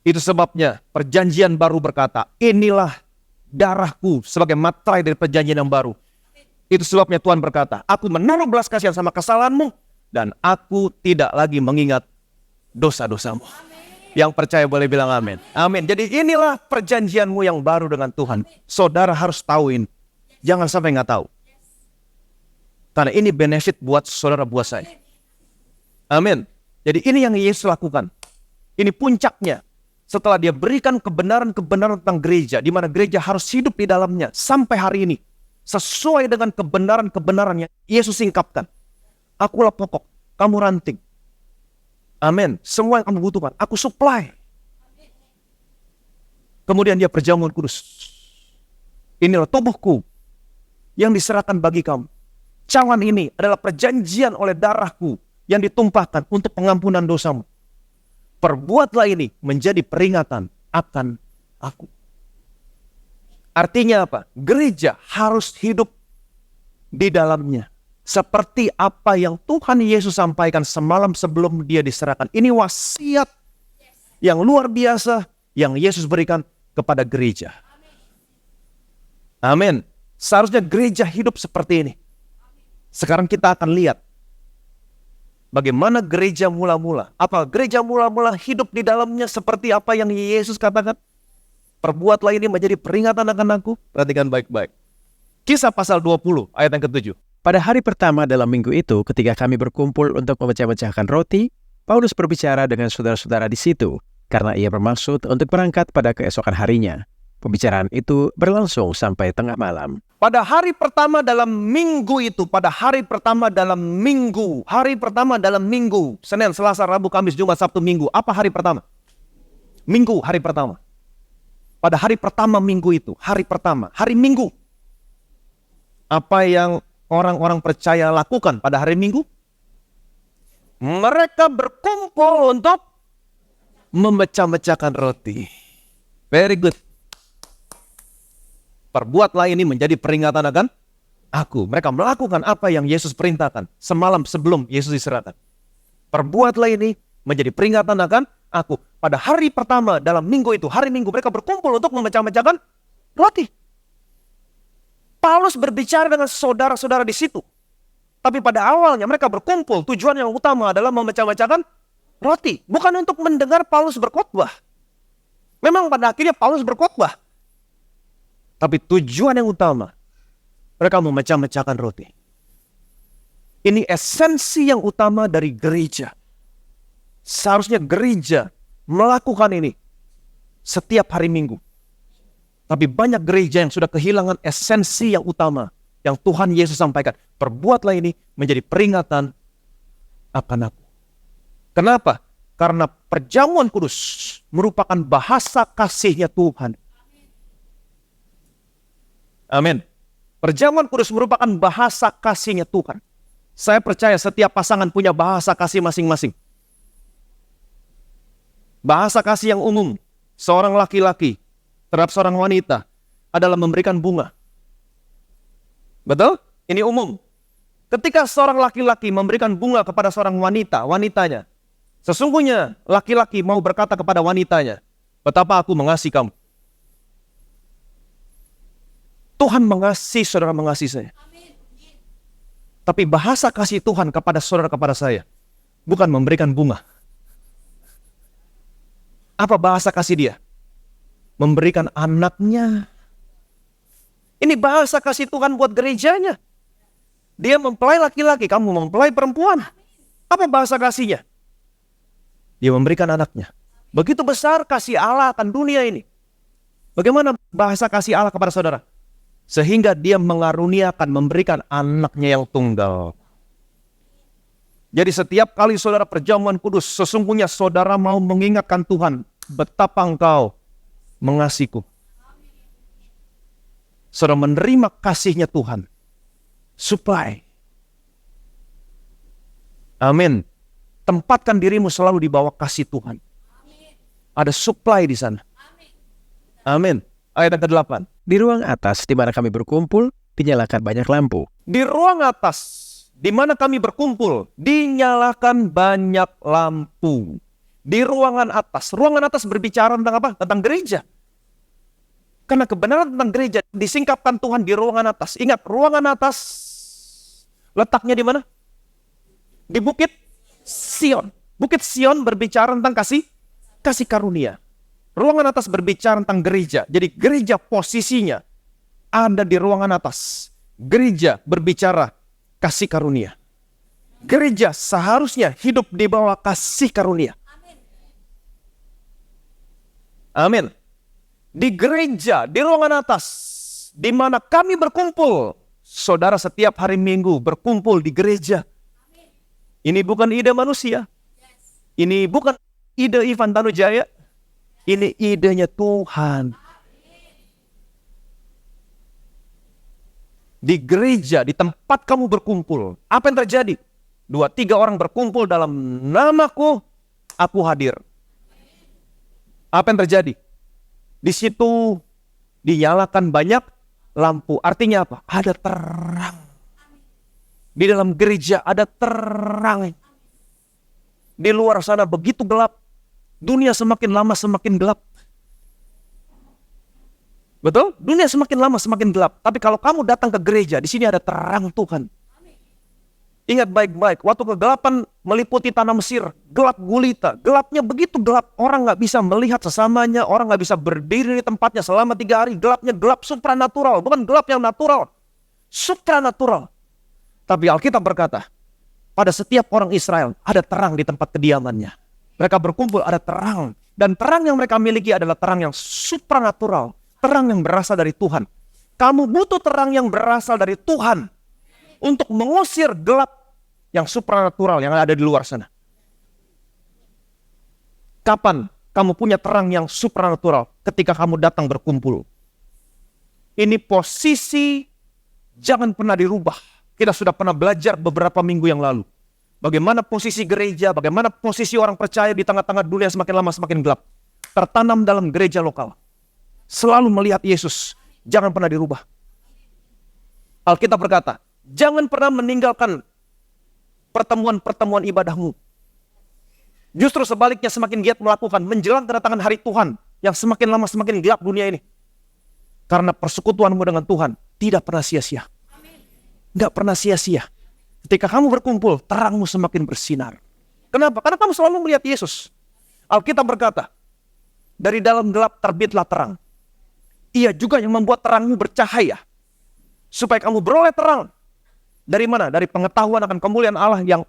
Itu sebabnya perjanjian baru berkata, inilah darahku sebagai materai dari perjanjian yang baru. Itu sebabnya Tuhan berkata, aku menaruh belas kasihan sama kesalahanmu, dan aku tidak lagi mengingat dosa-dosamu. Yang percaya boleh bilang amin. Amin. Jadi inilah perjanjianmu yang baru dengan Tuhan. Saudara harus tahuin. Jangan sampai nggak tahu. Karena ini benefit buat saudara, buat saya. Amin. Jadi ini yang Yesus lakukan. Ini puncaknya. Setelah dia berikan kebenaran-kebenaran tentang gereja, di mana gereja harus hidup di dalamnya sampai hari ini. Sesuai dengan kebenaran-kebenarannya Yesus singkapkan. Akulah pokok, kamu ranting. Amin. Semua yang kamu butuhkan, aku supply. Kemudian dia perjamuan kudus. Inilah tubuhku yang diserahkan bagi kamu. Cawan ini adalah perjanjian oleh darahku yang ditumpahkan untuk pengampunan dosamu. Perbuatlah ini menjadi peringatan akan aku. Artinya apa? Gereja harus hidup di dalamnya. Seperti apa yang Tuhan Yesus sampaikan semalam sebelum dia diserahkan. Ini wasiat yang luar biasa yang Yesus berikan kepada gereja. Amin. Seharusnya gereja hidup seperti ini. Sekarang kita akan lihat bagaimana gereja mula-mula. Apa gereja mula-mula hidup di dalamnya seperti apa yang Yesus katakan? Perbuatlah ini menjadi peringatan akan aku. Perhatikan baik-baik. Kisah pasal 20 ayat yang ke-7. Pada hari pertama dalam minggu itu, ketika kami berkumpul untuk memecah-mecahkan roti, Paulus berbicara dengan saudara-saudara di situ, karena ia bermaksud untuk berangkat pada keesokan harinya. Pembicaraan itu berlangsung sampai tengah malam. Pada hari pertama dalam minggu itu, hari pertama dalam minggu, Senin, Selasa, Rabu, Kamis, Jumat, Sabtu, Minggu. Apa hari pertama? Minggu, hari pertama. Pada hari pertama minggu itu, hari Minggu. Apa yang orang-orang percaya lakukan pada hari Minggu? Mereka berkumpul untuk memecah-mecahkan roti. Very good. Perbuatlah ini menjadi peringatan akan aku. Mereka melakukan apa yang Yesus perintahkan semalam sebelum Yesus diserahkan. Perbuatlah ini menjadi peringatan akan aku. Pada hari pertama dalam minggu itu, hari Minggu, mereka berkumpul untuk memecah-mecahkan roti. Paulus berbicara dengan saudara-saudara di situ. Tapi pada awalnya mereka berkumpul, tujuan yang utama adalah memecah-mecahkan roti. Bukan untuk mendengar Paulus berkhotbah. Memang pada akhirnya Paulus berkhotbah. Tapi tujuan yang utama, mereka memecah-mecahkan roti. Ini esensi yang utama dari gereja. Seharusnya gereja melakukan ini setiap hari Minggu. Tapi banyak gereja yang sudah kehilangan esensi yang utama yang Tuhan Yesus sampaikan. Perbuatlah ini menjadi peringatan akan aku. Kenapa? Karena perjamuan kudus merupakan bahasa kasihnya Tuhan. Amin. Perjamuan kudus merupakan bahasa kasihnya Tuhan. Saya percaya setiap pasangan punya bahasa kasih masing-masing. Bahasa kasih yang umum seorang laki-laki terhadap seorang wanita adalah memberikan bunga. Betul? Ini umum. Ketika seorang laki-laki memberikan bunga kepada seorang wanitanya, sesungguhnya laki-laki mau berkata kepada wanitanya, betapa aku mengasihi kamu. Tuhan mengasihi saudara, mengasihi saya. Tapi bahasa kasih Tuhan kepada saudara, kepada saya, bukan memberikan bunga. Apa bahasa kasih dia? Memberikan anaknya. Ini bahasa kasih Tuhan buat gerejanya. Dia mempelai laki-laki, kamu mempelai perempuan. Apa bahasa kasihnya? Dia memberikan anaknya. Begitu besar kasih Allah akan dunia ini. Bagaimana bahasa kasih Allah kepada saudara? Sehingga dia mengaruniakan, memberikan anaknya yang tunggal. Jadi setiap kali saudara perjamuan kudus, sesungguhnya saudara mau mengingatkan Tuhan, betapa engkau mengasihiku. Saudara menerima kasihnya Tuhan. Supply. Amin. Tempatkan dirimu selalu di bawah kasih Tuhan. Ada supply di sana. Amin. Ayat yang ke-8. Di ruang atas di mana kami berkumpul, dinyalakan banyak lampu. Di ruang atas di mana kami berkumpul, dinyalakan banyak lampu. Di ruangan atas berbicara tentang apa? Tentang gereja. Karena kebenaran tentang gereja disingkapkan Tuhan di ruangan atas. Ingat, ruangan atas letaknya di mana? Di Bukit Sion. Bukit Sion berbicara tentang kasih karunia. Ruangan atas berbicara tentang gereja. Jadi gereja posisinya ada di ruangan atas. Gereja berbicara kasih karunia. Gereja seharusnya hidup di bawah kasih karunia. Amin. Di gereja, di ruangan atas, di mana kami berkumpul. Saudara setiap hari Minggu berkumpul di gereja. Ini bukan ide manusia. Ini bukan ide Ivan Tanujaya. Ini idenya Tuhan. Di gereja, di tempat kamu berkumpul. Apa yang terjadi? 2-3 orang berkumpul dalam namaku, aku hadir. Apa yang terjadi? Di situ dinyalakan banyak lampu. Artinya apa? Ada terang. Di dalam gereja ada terang. Di luar sana begitu gelap. Dunia semakin lama semakin gelap. Betul? Dunia semakin lama semakin gelap. Tapi kalau kamu datang ke gereja, di sini ada terang Tuhan. Ingat baik-baik, waktu kegelapan meliputi tanah Mesir, gelap gulita. Gelapnya begitu gelap, orang nggak bisa melihat sesamanya, orang nggak bisa berdiri di tempatnya selama 3 hari. Gelapnya gelap supranatural, bukan gelap yang natural. Supranatural. Tapi Alkitab berkata, pada setiap orang Israel ada terang di tempat kediamannya. Mereka berkumpul, ada terang. Dan terang yang mereka miliki adalah terang yang supranatural. Terang yang berasal dari Tuhan. Kamu butuh terang yang berasal dari Tuhan untuk mengusir gelap yang supranatural yang ada di luar sana. Kapan kamu punya terang yang supranatural? Ketika kamu datang berkumpul. Ini posisi jangan pernah dirubah. Kita sudah pernah belajar beberapa minggu yang lalu. Bagaimana posisi gereja, bagaimana posisi orang percaya di tengah-tengah dunia semakin lama semakin gelap. Tertanam dalam gereja lokal. Selalu melihat Yesus. Jangan pernah dirubah. Alkitab berkata, jangan pernah meninggalkan pertemuan-pertemuan ibadahmu. Justru sebaliknya semakin giat melakukan menjelang kedatangan hari Tuhan yang semakin lama semakin gelap dunia ini. Karena persekutuanmu dengan Tuhan tidak pernah sia-sia. Tidak pernah sia-sia. Ketika kamu berkumpul, terangmu semakin bersinar. Kenapa? Karena kamu selalu melihat Yesus. Alkitab berkata, dari dalam gelap terbitlah terang. Ia juga yang membuat terangmu bercahaya. Supaya kamu beroleh terang. Dari mana? Dari pengetahuan akan kemuliaan Allah yang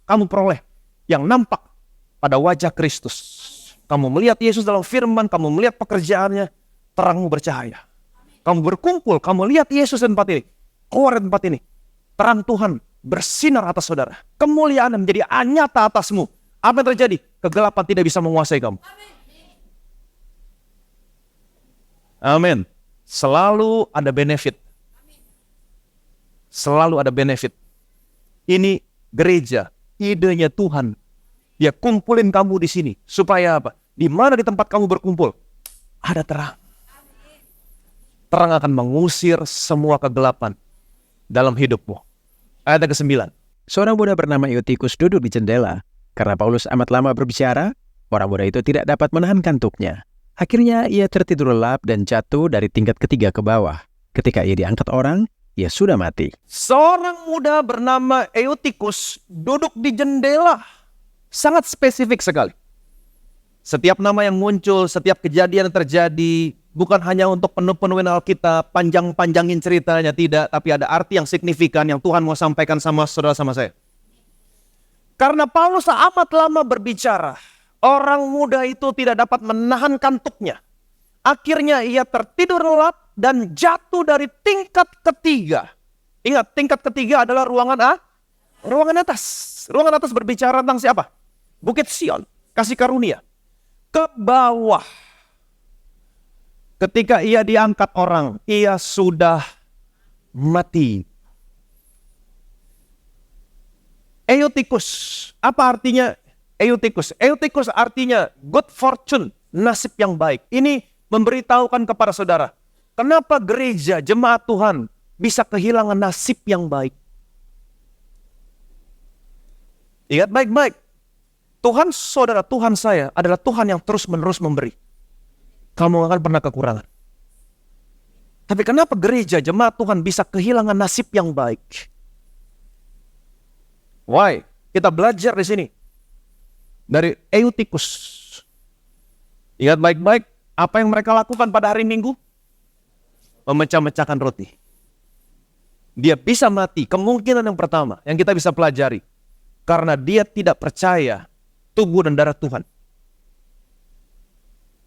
kamu peroleh. Yang nampak pada wajah Kristus. Kamu melihat Yesus dalam firman, kamu melihat pekerjaannya, terangmu bercahaya. Kamu berkumpul, kamu lihat Yesus di tempat ini. Keluar dari tempat ini. Terang Tuhan bersinar atas saudara. Kemuliaan menjadi nyata atasmu. Apa yang terjadi? Kegelapan tidak bisa menguasai kamu. Amin. Selalu ada benefit. Selalu ada benefit. Ini gereja, idenya Tuhan. Dia kumpulin kamu di sini. Supaya apa? Di mana di tempat kamu berkumpul, ada terang. Terang akan mengusir semua kegelapan dalam hidupmu. Ayat ke-9. Seorang muda bernama Eutikus duduk di jendela. Karena Paulus amat lama berbicara, orang muda itu tidak dapat menahan kantuknya. Akhirnya ia tertidur lelap dan jatuh dari tingkat ketiga ke bawah. Ketika ia diangkat orang, ia sudah mati. Seorang muda bernama Eutikus duduk di jendela. Sangat spesifik sekali. Setiap nama yang muncul, setiap kejadian yang terjadi, bukan hanya untuk penuh-penuhin Alkitab, panjang-panjangin ceritanya, tidak. Tapi ada arti yang signifikan yang Tuhan mau sampaikan sama saudara sama saya. Karena Paulus amat lama berbicara, orang muda itu tidak dapat menahan kantuknya. Akhirnya ia tertidur lelap dan jatuh dari tingkat ketiga. Ingat, tingkat ketiga adalah ruangan atas. Ruangan atas berbicara tentang siapa? Bukit Sion, kasih karunia. Ke bawah. Ketika ia diangkat orang, ia sudah mati. Eutikus, apa artinya Eutikus? Eutikus artinya good fortune, nasib yang baik. Ini memberitahukan kepada saudara, kenapa gereja, jemaat Tuhan bisa kehilangan nasib yang baik. Ingat baik-baik, Tuhan saudara, Tuhan saya adalah Tuhan yang terus-menerus memberi. Kamu akan pernah kekurangan. Tapi kenapa gereja, jemaat Tuhan bisa kehilangan nasib yang baik? Why? Kita belajar di sini. Dari Eutikus. Ingat baik-baik, apa yang mereka lakukan pada hari Minggu? Memecah-mecahkan roti. Dia bisa mati, kemungkinan yang pertama yang kita bisa pelajari. Karena dia tidak percaya tubuh dan darah Tuhan.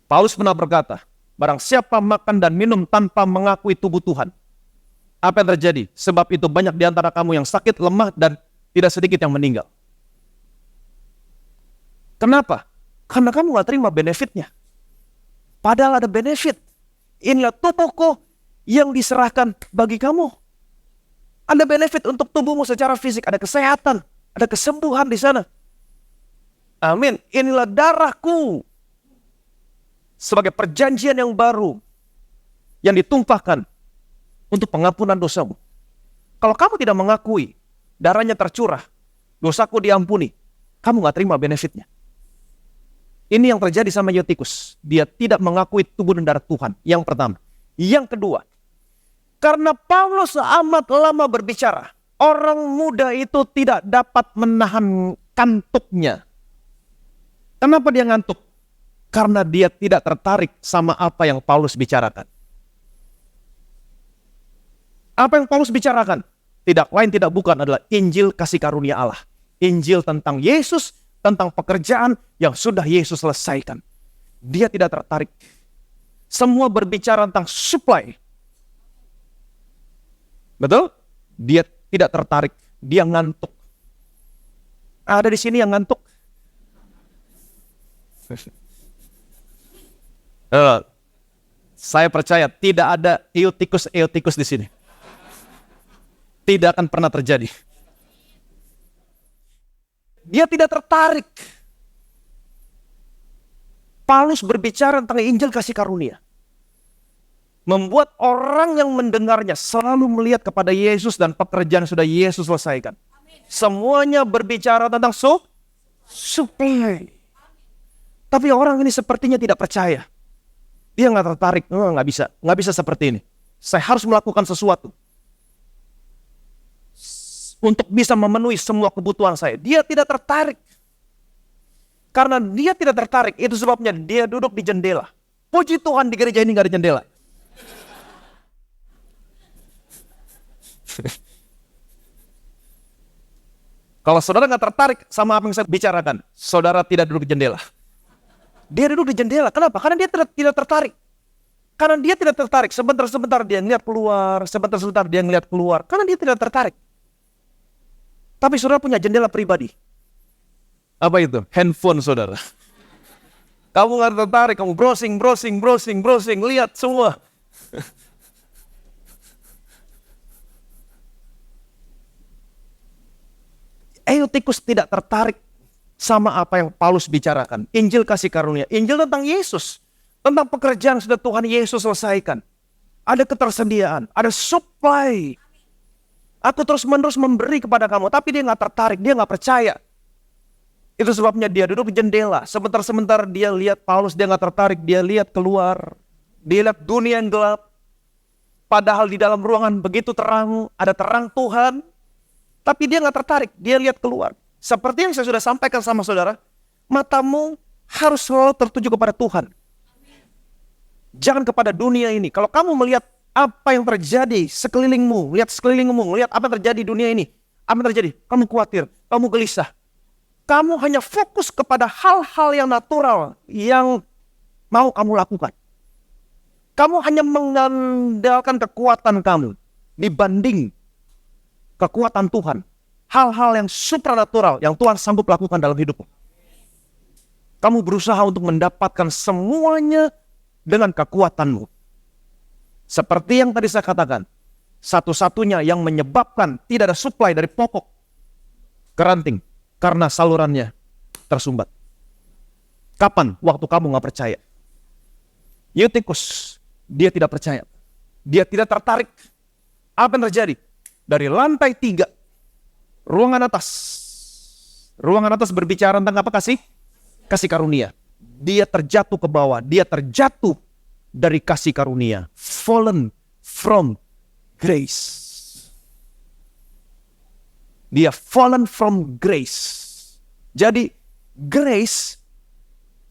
Paulus pernah berkata, barang siapa makan dan minum tanpa mengakui tubuh Tuhan, apa yang terjadi? Sebab itu banyak di antara kamu yang sakit, lemah, dan tidak sedikit yang meninggal. Kenapa? Karena kamu gak terima benefitnya. Padahal ada benefit. Inilah tubuhku yang diserahkan bagi kamu. Ada benefit untuk tubuhmu secara fisik. Ada kesehatan. Ada kesembuhan di sana. Amin. Inilah darahku. Sebagai perjanjian yang baru. Yang ditumpahkan untuk pengampunan dosamu. Kalau kamu tidak mengakui, darahnya tercurah, dosaku diampuni, kamu gak terima benefitnya. Ini yang terjadi sama Eutikus. Dia tidak mengakui tubuh dan darah Tuhan. Yang pertama. Yang kedua, karena Paulus amat lama berbicara, orang muda itu tidak dapat menahan kantuknya. Kenapa dia ngantuk? Karena dia tidak tertarik sama apa yang Paulus bicarakan. Apa yang Paulus bicarakan? Tidak lain tidak bukan adalah Injil kasih karunia Allah. Injil tentang Yesus, tentang pekerjaan yang sudah Yesus selesaikan. Dia tidak tertarik. Semua berbicara tentang supply. Betul? Dia tidak tertarik. Dia ngantuk. Ada di sini yang ngantuk? Saya percaya tidak ada Eutikus di sini. Tidak akan pernah terjadi. Dia tidak tertarik. Paulus berbicara tentang Injil kasih karunia. Membuat orang yang mendengarnya selalu melihat kepada Yesus dan pekerjaan yang sudah Yesus selesaikan. Semuanya berbicara tentang supply. Tapi orang ini sepertinya tidak percaya. Dia nggak tertarik. Nggak bisa seperti ini. Saya harus melakukan sesuatu untuk bisa memenuhi semua kebutuhan saya. Dia tidak tertarik. Karena dia tidak tertarik, itu sebabnya dia duduk di jendela. Puji Tuhan di gereja ini gak ada jendela. Kalau saudara gak tertarik sama apa yang saya bicarakan, saudara tidak duduk di jendela. Dia duduk di jendela, kenapa? Karena dia tidak tertarik. Karena dia tidak tertarik, sebentar-sebentar dia ngeliat keluar, sebentar-sebentar dia ngeliat keluar. Karena dia tidak tertarik. Tapi saudara punya jendela pribadi. Apa itu? Handphone saudara. Kamu gak tertarik, kamu browsing, lihat semua. Eutikus tidak tertarik sama apa yang Paulus bicarakan. Injil kasih karunia, Injil tentang Yesus. Tentang pekerjaan sudah Tuhan Yesus selesaikan. Ada ketersediaan, ada supply. Aku terus menerus memberi kepada kamu, tapi dia gak tertarik, dia gak percaya. Itu sebabnya dia duduk di jendela. Sebentar-sebentar dia lihat Paulus, dia gak tertarik, dia lihat keluar. Dia lihat dunia yang gelap. Padahal di dalam ruangan begitu terang, ada terang Tuhan. Tapi dia gak tertarik, dia lihat keluar. Seperti yang saya sudah sampaikan sama saudara, matamu harus selalu tertuju kepada Tuhan. Jangan kepada dunia ini. Kalau kamu melihat apa yang terjadi sekelilingmu, lihat sekelilingmu, lihat apa yang terjadi di dunia ini, apa yang terjadi? Kamu khawatir, kamu gelisah. Kamu hanya fokus kepada hal-hal yang natural yang mau kamu lakukan. Kamu hanya mengandalkan kekuatan kamu dibanding kekuatan Tuhan. Hal-hal yang supranatural yang Tuhan sanggup lakukan dalam hidupmu. Kamu berusaha untuk mendapatkan semuanya dengan kekuatanmu. Seperti yang tadi saya katakan, satu-satunya yang menyebabkan tidak ada supply dari pokok keranting karena salurannya tersumbat. Kapan? Waktu kamu gak percaya. Eutikus, dia tidak percaya. Dia tidak tertarik. Apa yang terjadi? Dari lantai 3, ruangan atas. Ruangan atas berbicara tentang apa? Kasih karunia. Dia terjatuh ke bawah. Dia terjatuh dari kasih karunia. Fallen from grace. Dia fallen from grace. Jadi grace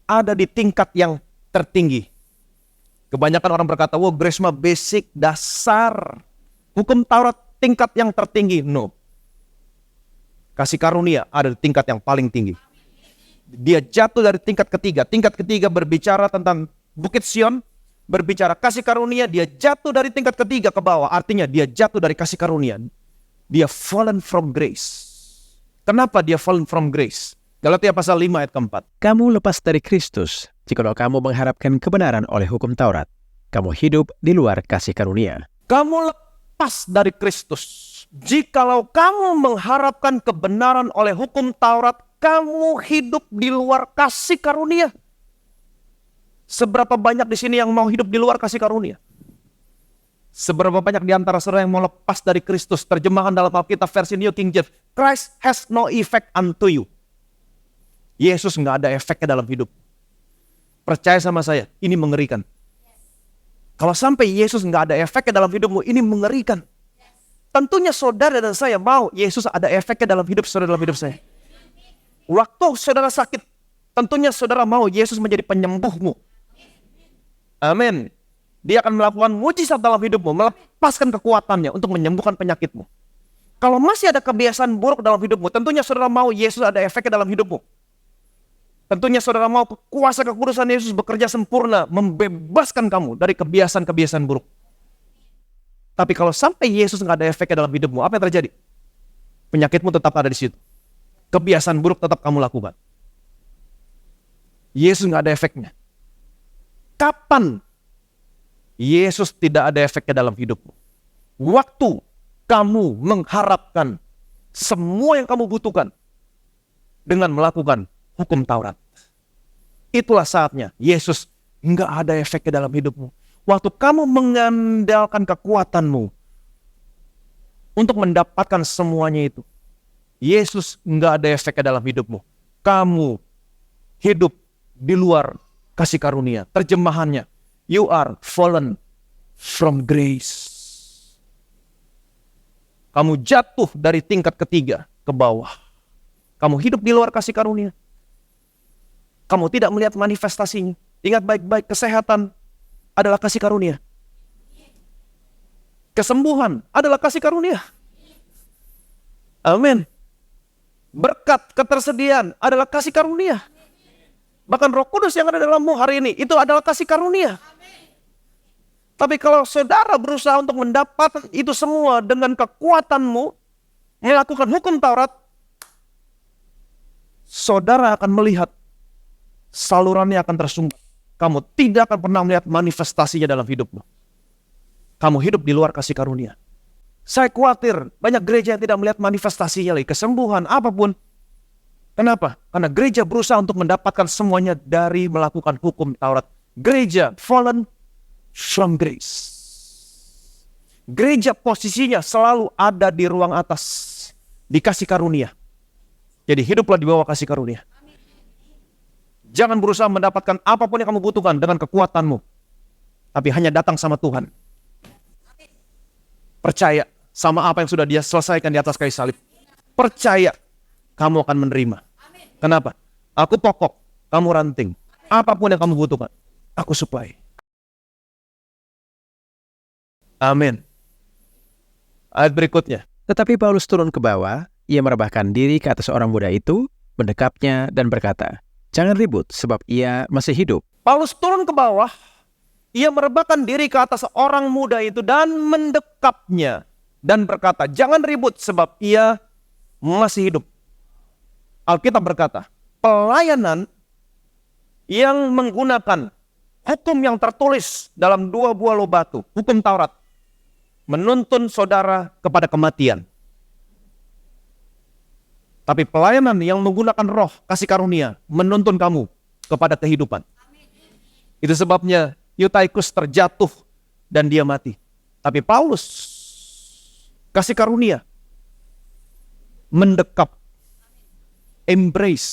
ada di tingkat yang tertinggi. Kebanyakan orang berkata, "Wow, grace mah basic, dasar. Hukum Taurat tingkat yang tertinggi." No. Kasih karunia ada di tingkat yang paling tinggi. Dia jatuh dari tingkat ketiga. Tingkat ketiga berbicara tentang Bukit Sion. Berbicara kasih karunia, dia jatuh dari tingkat ketiga ke bawah. Artinya dia jatuh dari kasih karunia. Dia fallen from grace. Kenapa dia fallen from grace? Galatia pasal 5 ayat keempat. Kamu lepas dari Kristus, jikalau kamu mengharapkan kebenaran oleh hukum Taurat. Kamu hidup di luar kasih karunia. Kamu lepas dari Kristus. Jikalau kamu mengharapkan kebenaran oleh hukum Taurat, kamu hidup di luar kasih karunia. Seberapa banyak di sini yang mau hidup di luar kasih karunia? Seberapa banyak di antara saudara yang mau lepas dari Kristus? Terjemahan dalam Alkitab versi New King James, Christ has no effect unto you. Yesus nggak ada efeknya dalam hidup. Percaya sama saya, ini mengerikan. Kalau sampai Yesus nggak ada efeknya dalam hidupmu, ini mengerikan. Tentunya saudara dan saya mau Yesus ada efeknya dalam hidup saudara, dalam hidup saya. Waktu saudara sakit, tentunya saudara mau Yesus menjadi penyembuhmu. Amin. Dia akan melakukan mujizat dalam hidupmu, melepaskan kekuatannya untuk menyembuhkan penyakitmu. Kalau masih ada kebiasaan buruk dalam hidupmu, tentunya saudara mau Yesus ada efeknya dalam hidupmu. Tentunya saudara mau kuasa kekudusan Yesus bekerja sempurna, membebaskan kamu dari kebiasaan-kebiasaan buruk. Tapi kalau sampai Yesus nggak ada efeknya dalam hidupmu, apa yang terjadi? Penyakitmu tetap ada di situ. Kebiasaan buruk tetap kamu lakukan. Yesus nggak ada efeknya. Kapan Yesus tidak ada efeknya dalam hidupmu? Waktu kamu mengharapkan semua yang kamu butuhkan dengan melakukan hukum Taurat. Itulah saatnya Yesus nggak ada efeknya dalam hidupmu. Waktu kamu mengandalkan kekuatanmu untuk mendapatkan semuanya itu, Yesus nggak ada efeknya dalam hidupmu. Kamu hidup di luar kasih karunia. Terjemahannya, you are fallen from grace. Kamu jatuh dari tingkat ketiga ke bawah. Kamu hidup di luar kasih karunia. kamu tidak melihat manifestasinya. Ingat baik-baik, kesehatan adalah kasih karunia. Kesembuhan adalah kasih karunia. Amin. Berkat, ketersediaan adalah kasih karunia. Bahkan Roh Kudus yang ada dalammu hari ini, itu adalah kasih karunia. Tapi kalau saudara berusaha untuk mendapat itu semua dengan kekuatanmu, melakukan hukum Taurat, saudara akan melihat salurannya akan tersumbat. Kamu tidak akan pernah melihat manifestasinya dalam hidupmu. Kamu hidup di luar kasih karunia. Saya khawatir banyak gereja yang tidak melihat manifestasinya lagi, kesembuhan, apapun. Kenapa? Karena gereja berusaha untuk mendapatkan semuanya dari melakukan hukum Taurat. Gereja fallen from grace. Gereja posisinya selalu ada di ruang atas, dikasih karunia. Jadi hiduplah di bawah kasih karunia. Jangan berusaha mendapatkan apapun yang kamu butuhkan dengan kekuatanmu. Tapi hanya datang sama Tuhan. Percaya sama apa yang sudah Dia selesaikan di atas kayu salib. Percaya kamu akan menerima. Kenapa? Aku pokok, kamu ranting. Apapun yang kamu butuhkan, aku supply. Amin. Ayat berikutnya. Tetapi Paulus turun ke bawah, ia merebahkan diri ke atas orang muda itu, mendekapnya dan berkata, "Jangan ribut, sebab ia masih hidup." Paulus turun ke bawah, ia merebahkan diri ke atas orang muda itu dan mendekapnya dan berkata, "Jangan ribut sebab ia masih hidup." Alkitab berkata, pelayanan yang menggunakan hukum yang tertulis dalam 2 buah loh batu, hukum Taurat, menuntun saudara kepada kematian. Tapi pelayanan yang menggunakan roh kasih karunia menuntun kamu kepada kehidupan. Itu sebabnya Eutaikus terjatuh dan dia mati. Tapi Paulus kasih karunia mendekap, embrace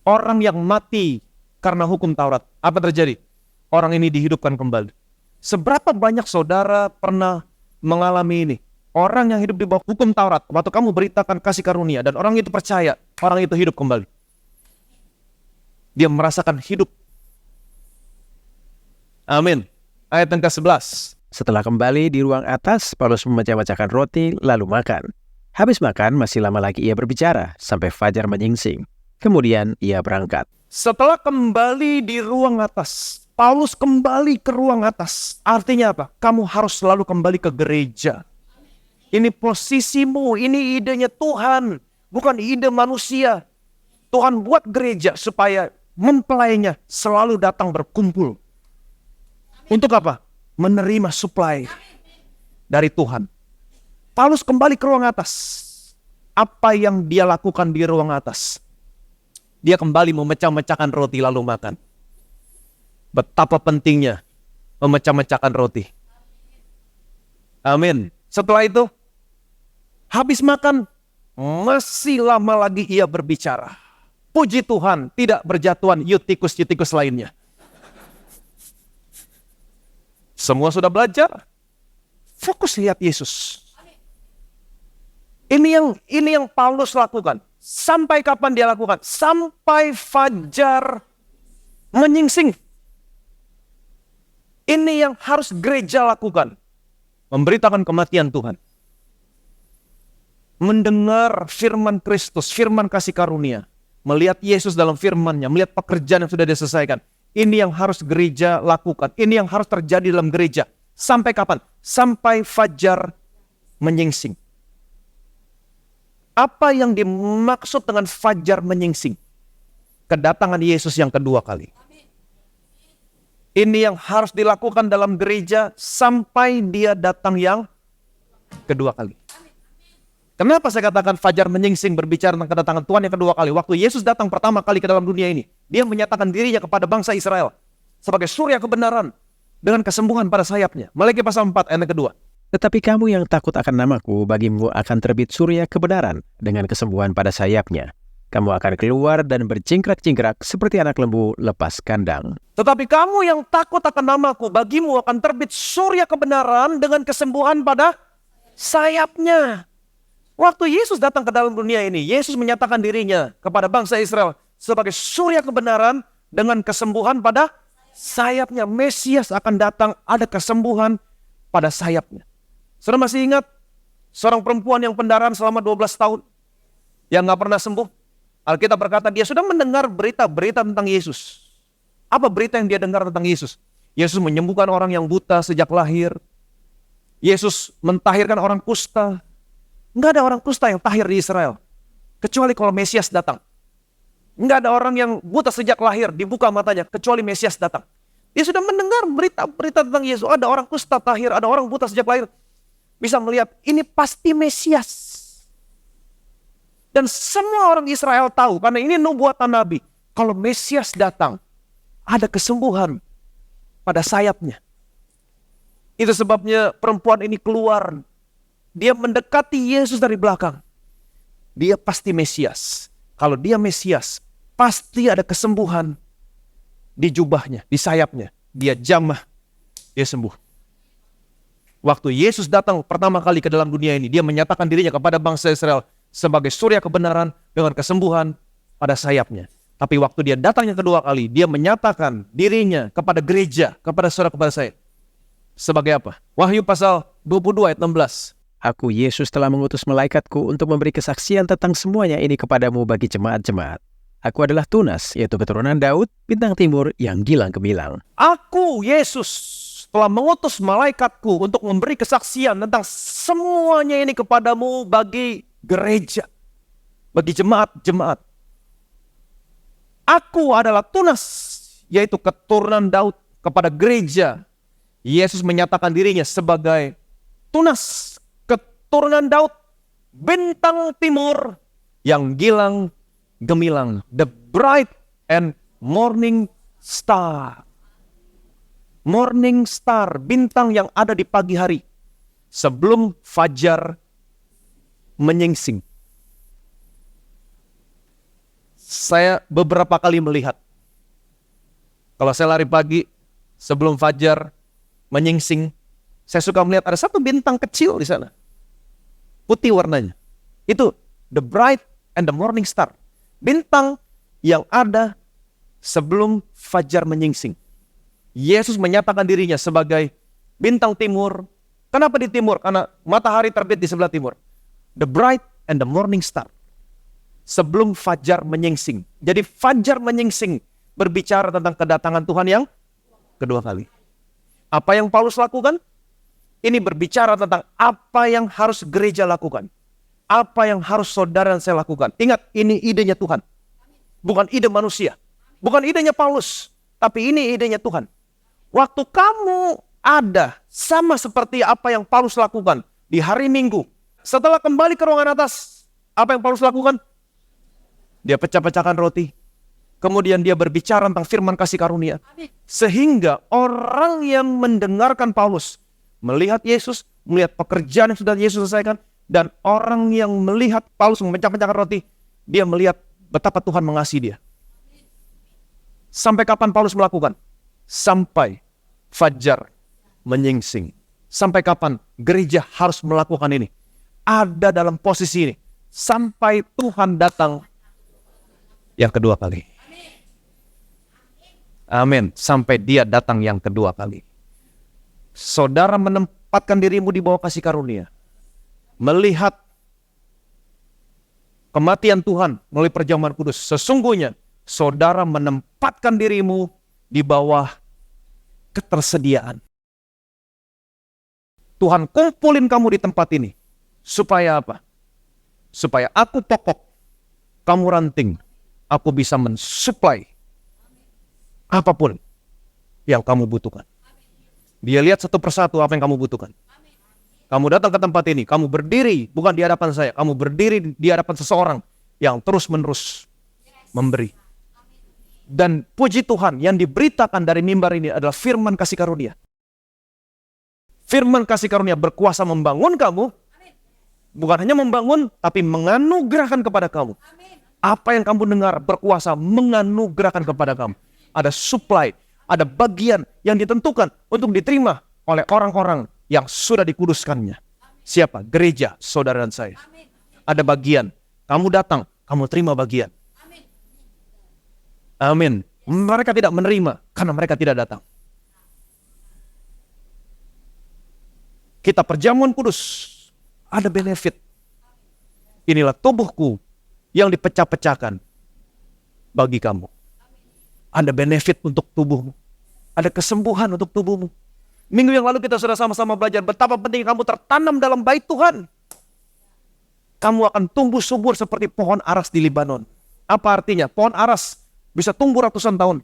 orang yang mati karena hukum Taurat. Apa terjadi? Orang ini dihidupkan kembali. Seberapa banyak saudara pernah mengalami ini? Orang yang hidup di bawah hukum Taurat, waktu kamu beritakan kasih karunia dan orang itu percaya, orang itu hidup kembali. Dia merasakan hidup. Amin. Ayat yang ke-11. Setelah kembali di ruang atas, Paulus memecah-mecahkan roti lalu makan. Habis makan, masih lama lagi ia berbicara, sampai fajar menyingsing. Kemudian ia berangkat. Setelah kembali di ruang atas, Paulus kembali ke ruang atas. Artinya apa? Kamu harus selalu kembali ke gereja. Ini posisimu, ini idenya Tuhan, bukan ide manusia. Tuhan buat gereja supaya mempelainya selalu datang berkumpul. Untuk apa? Menerima supply dari Tuhan. Paulus kembali ke ruang atas. Apa yang dia lakukan di ruang atas? Dia kembali memecah-mecahkan roti lalu makan. Betapa pentingnya memecah-mecahkan roti. Amin. Setelah itu, habis makan, masih lama lagi ia berbicara. Puji Tuhan, tidak berjatuhan Eutaikus lainnya. Semua sudah belajar. Fokus lihat Yesus. Ini yang Paulus lakukan. Sampai kapan dia lakukan? Sampai fajar menyingsing. Ini yang harus gereja lakukan. Memberitakan kematian Tuhan. Mendengar firman Kristus, firman kasih karunia. Melihat Yesus dalam firman-Nya, melihat pekerjaan yang sudah diselesaikan. Ini yang harus gereja lakukan. Ini yang harus terjadi dalam gereja. Sampai kapan? Sampai fajar menyingsing. Apa yang dimaksud dengan fajar menyingsing? Kedatangan Yesus yang kedua kali. Ini yang harus dilakukan dalam gereja sampai dia datang yang kedua kali. Kenapa saya katakan fajar menyingsing berbicara tentang kedatangan Tuhan yang kedua kali? Waktu Yesus datang pertama kali ke dalam dunia ini, dia menyatakan dirinya kepada bangsa Israel sebagai surya kebenaran dengan kesembuhan pada sayapnya. Maleakhi pasal 4 ayat kedua. Tetapi kamu yang takut akan namaku, bagimu akan terbit surya kebenaran dengan kesembuhan pada sayapnya. Kamu akan keluar dan bercingkrak-cingkrak seperti anak lembu lepas kandang. Tetapi kamu yang takut akan namaku, bagimu akan terbit surya kebenaran dengan kesembuhan pada sayapnya. Waktu Yesus datang ke dalam dunia ini, Yesus menyatakan dirinya kepada bangsa Israel sebagai surya kebenaran dengan kesembuhan pada sayapnya. Mesias akan datang, ada kesembuhan pada sayapnya. Saudara masih ingat seorang perempuan yang pendarahan selama 12 tahun yang gak pernah sembuh? Alkitab berkata dia sudah mendengar berita-berita tentang Yesus. Apa berita yang dia dengar tentang Yesus? Yesus menyembuhkan orang yang buta sejak lahir. Yesus mentahirkan orang kusta. Nggak ada orang kusta yang tahir di Israel, kecuali kalau Mesias datang. Nggak ada orang yang buta sejak lahir dibuka matanya, kecuali Mesias datang. Dia sudah mendengar berita-berita tentang Yesus. Ada orang kusta tahir, ada orang buta sejak lahir. Bisa melihat, ini pasti Mesias. Dan semua orang Israel tahu, karena ini nubuatan Nabi, kalau Mesias datang, ada kesembuhan pada sayapnya. Itu sebabnya perempuan ini keluar. Dia mendekati Yesus dari belakang. Dia pasti Mesias. Kalau dia Mesias, pasti ada kesembuhan di jubahnya, di sayapnya. Dia jamah, dia sembuh. Waktu Yesus datang pertama kali ke dalam dunia ini, dia menyatakan dirinya kepada bangsa Israel sebagai surya kebenaran dengan kesembuhan pada sayapnya. Tapi waktu dia datang yang kedua kali, dia menyatakan dirinya kepada gereja, kepada saudara, kepada saya. Sebagai apa? Wahyu pasal 22 ayat 16. Aku, Yesus, telah mengutus malaikatku untuk memberi kesaksian tentang semuanya ini kepadamu bagi jemaat-jemaat. Aku adalah Tunas, yaitu keturunan Daud, bintang timur yang gilang gemilang. Aku, Yesus, telah mengutus malaikatku untuk memberi kesaksian tentang semuanya ini kepadamu bagi gereja, bagi jemaat-jemaat. Aku adalah Tunas, yaitu keturunan Daud, kepada gereja. Yesus menyatakan dirinya sebagai Tunas, keturunan Daud, bintang timur yang gilang gemilang, the bright and morning star. Morning star, bintang yang ada di pagi hari sebelum fajar menyingsing. Saya beberapa kali melihat, kalau saya lari pagi sebelum fajar menyingsing, saya suka melihat ada satu bintang kecil di sana, putih warnanya. Itu the bright and the morning star, bintang yang ada sebelum fajar menyingsing. Yesus menyatakan dirinya sebagai bintang timur. Kenapa di timur? Karena matahari terbit di sebelah timur. The bright and the morning star, sebelum fajar menyingsing. Jadi fajar menyingsing berbicara tentang kedatangan Tuhan yang kedua kali. Apa yang Paulus lakukan? Ini berbicara tentang apa yang harus gereja lakukan. Apa yang harus saudara dan saya lakukan. Ingat, ini idenya Tuhan. Bukan ide manusia. Bukan idenya Paulus. Tapi ini idenya Tuhan. Waktu kamu ada sama seperti apa yang Paulus lakukan di hari Minggu. Setelah kembali ke ruangan atas, apa yang Paulus lakukan? Dia pecah-pecahkan roti. Kemudian dia berbicara tentang firman kasih karunia. Sehingga orang yang mendengarkan Paulus, melihat Yesus, melihat pekerjaan yang sudah Yesus selesaikan, dan orang yang melihat Paulus memecah-pecahkan roti, dia melihat betapa Tuhan mengasihi dia. Sampai kapan Paulus melakukan? Sampai fajar menyingsing. Sampai kapan gereja harus melakukan ini? Ada dalam posisi ini. Sampai Tuhan datang yang kedua kali. Amin. Sampai dia datang yang kedua kali. Saudara menempatkan dirimu di bawah kasih karunia. Melihat kematian Tuhan melalui perjamuan kudus. Sesungguhnya saudara menempatkan dirimu di bawah ketersediaan. Tuhan kumpulin kamu di tempat ini. Supaya apa? Supaya aku pokok, kamu ranting. Aku bisa mensuplai apapun yang kamu butuhkan. Dia lihat satu persatu apa yang kamu butuhkan. Kamu datang ke tempat ini, kamu berdiri bukan di hadapan saya, kamu berdiri di hadapan seseorang yang terus-menerus memberi. Dan puji Tuhan yang diberitakan dari mimbar ini adalah firman kasih karunia. Firman kasih karunia berkuasa membangun kamu. Bukan hanya membangun, tapi menganugerahkan kepada kamu. Apa yang kamu dengar berkuasa menganugerahkan kepada kamu. Ada supply, ada bagian yang ditentukan untuk diterima oleh orang-orang yang sudah dikuduskannya. Siapa? Gereja, saudara dan saya. Ada bagian, kamu datang, kamu terima bagian. Amin. Mereka tidak menerima karena mereka tidak datang. Kita perjamuan kudus, ada benefit. Inilah tubuhku yang dipecah-pecahkan bagi kamu. Ada benefit untuk tubuhmu. Ada kesembuhan untuk tubuhmu. Minggu yang lalu kita sudah sama-sama belajar betapa penting kamu tertanam dalam bait Tuhan. Kamu akan tumbuh subur seperti pohon aras di Libanon. Apa artinya? Pohon aras bisa tumbuh ratusan tahun.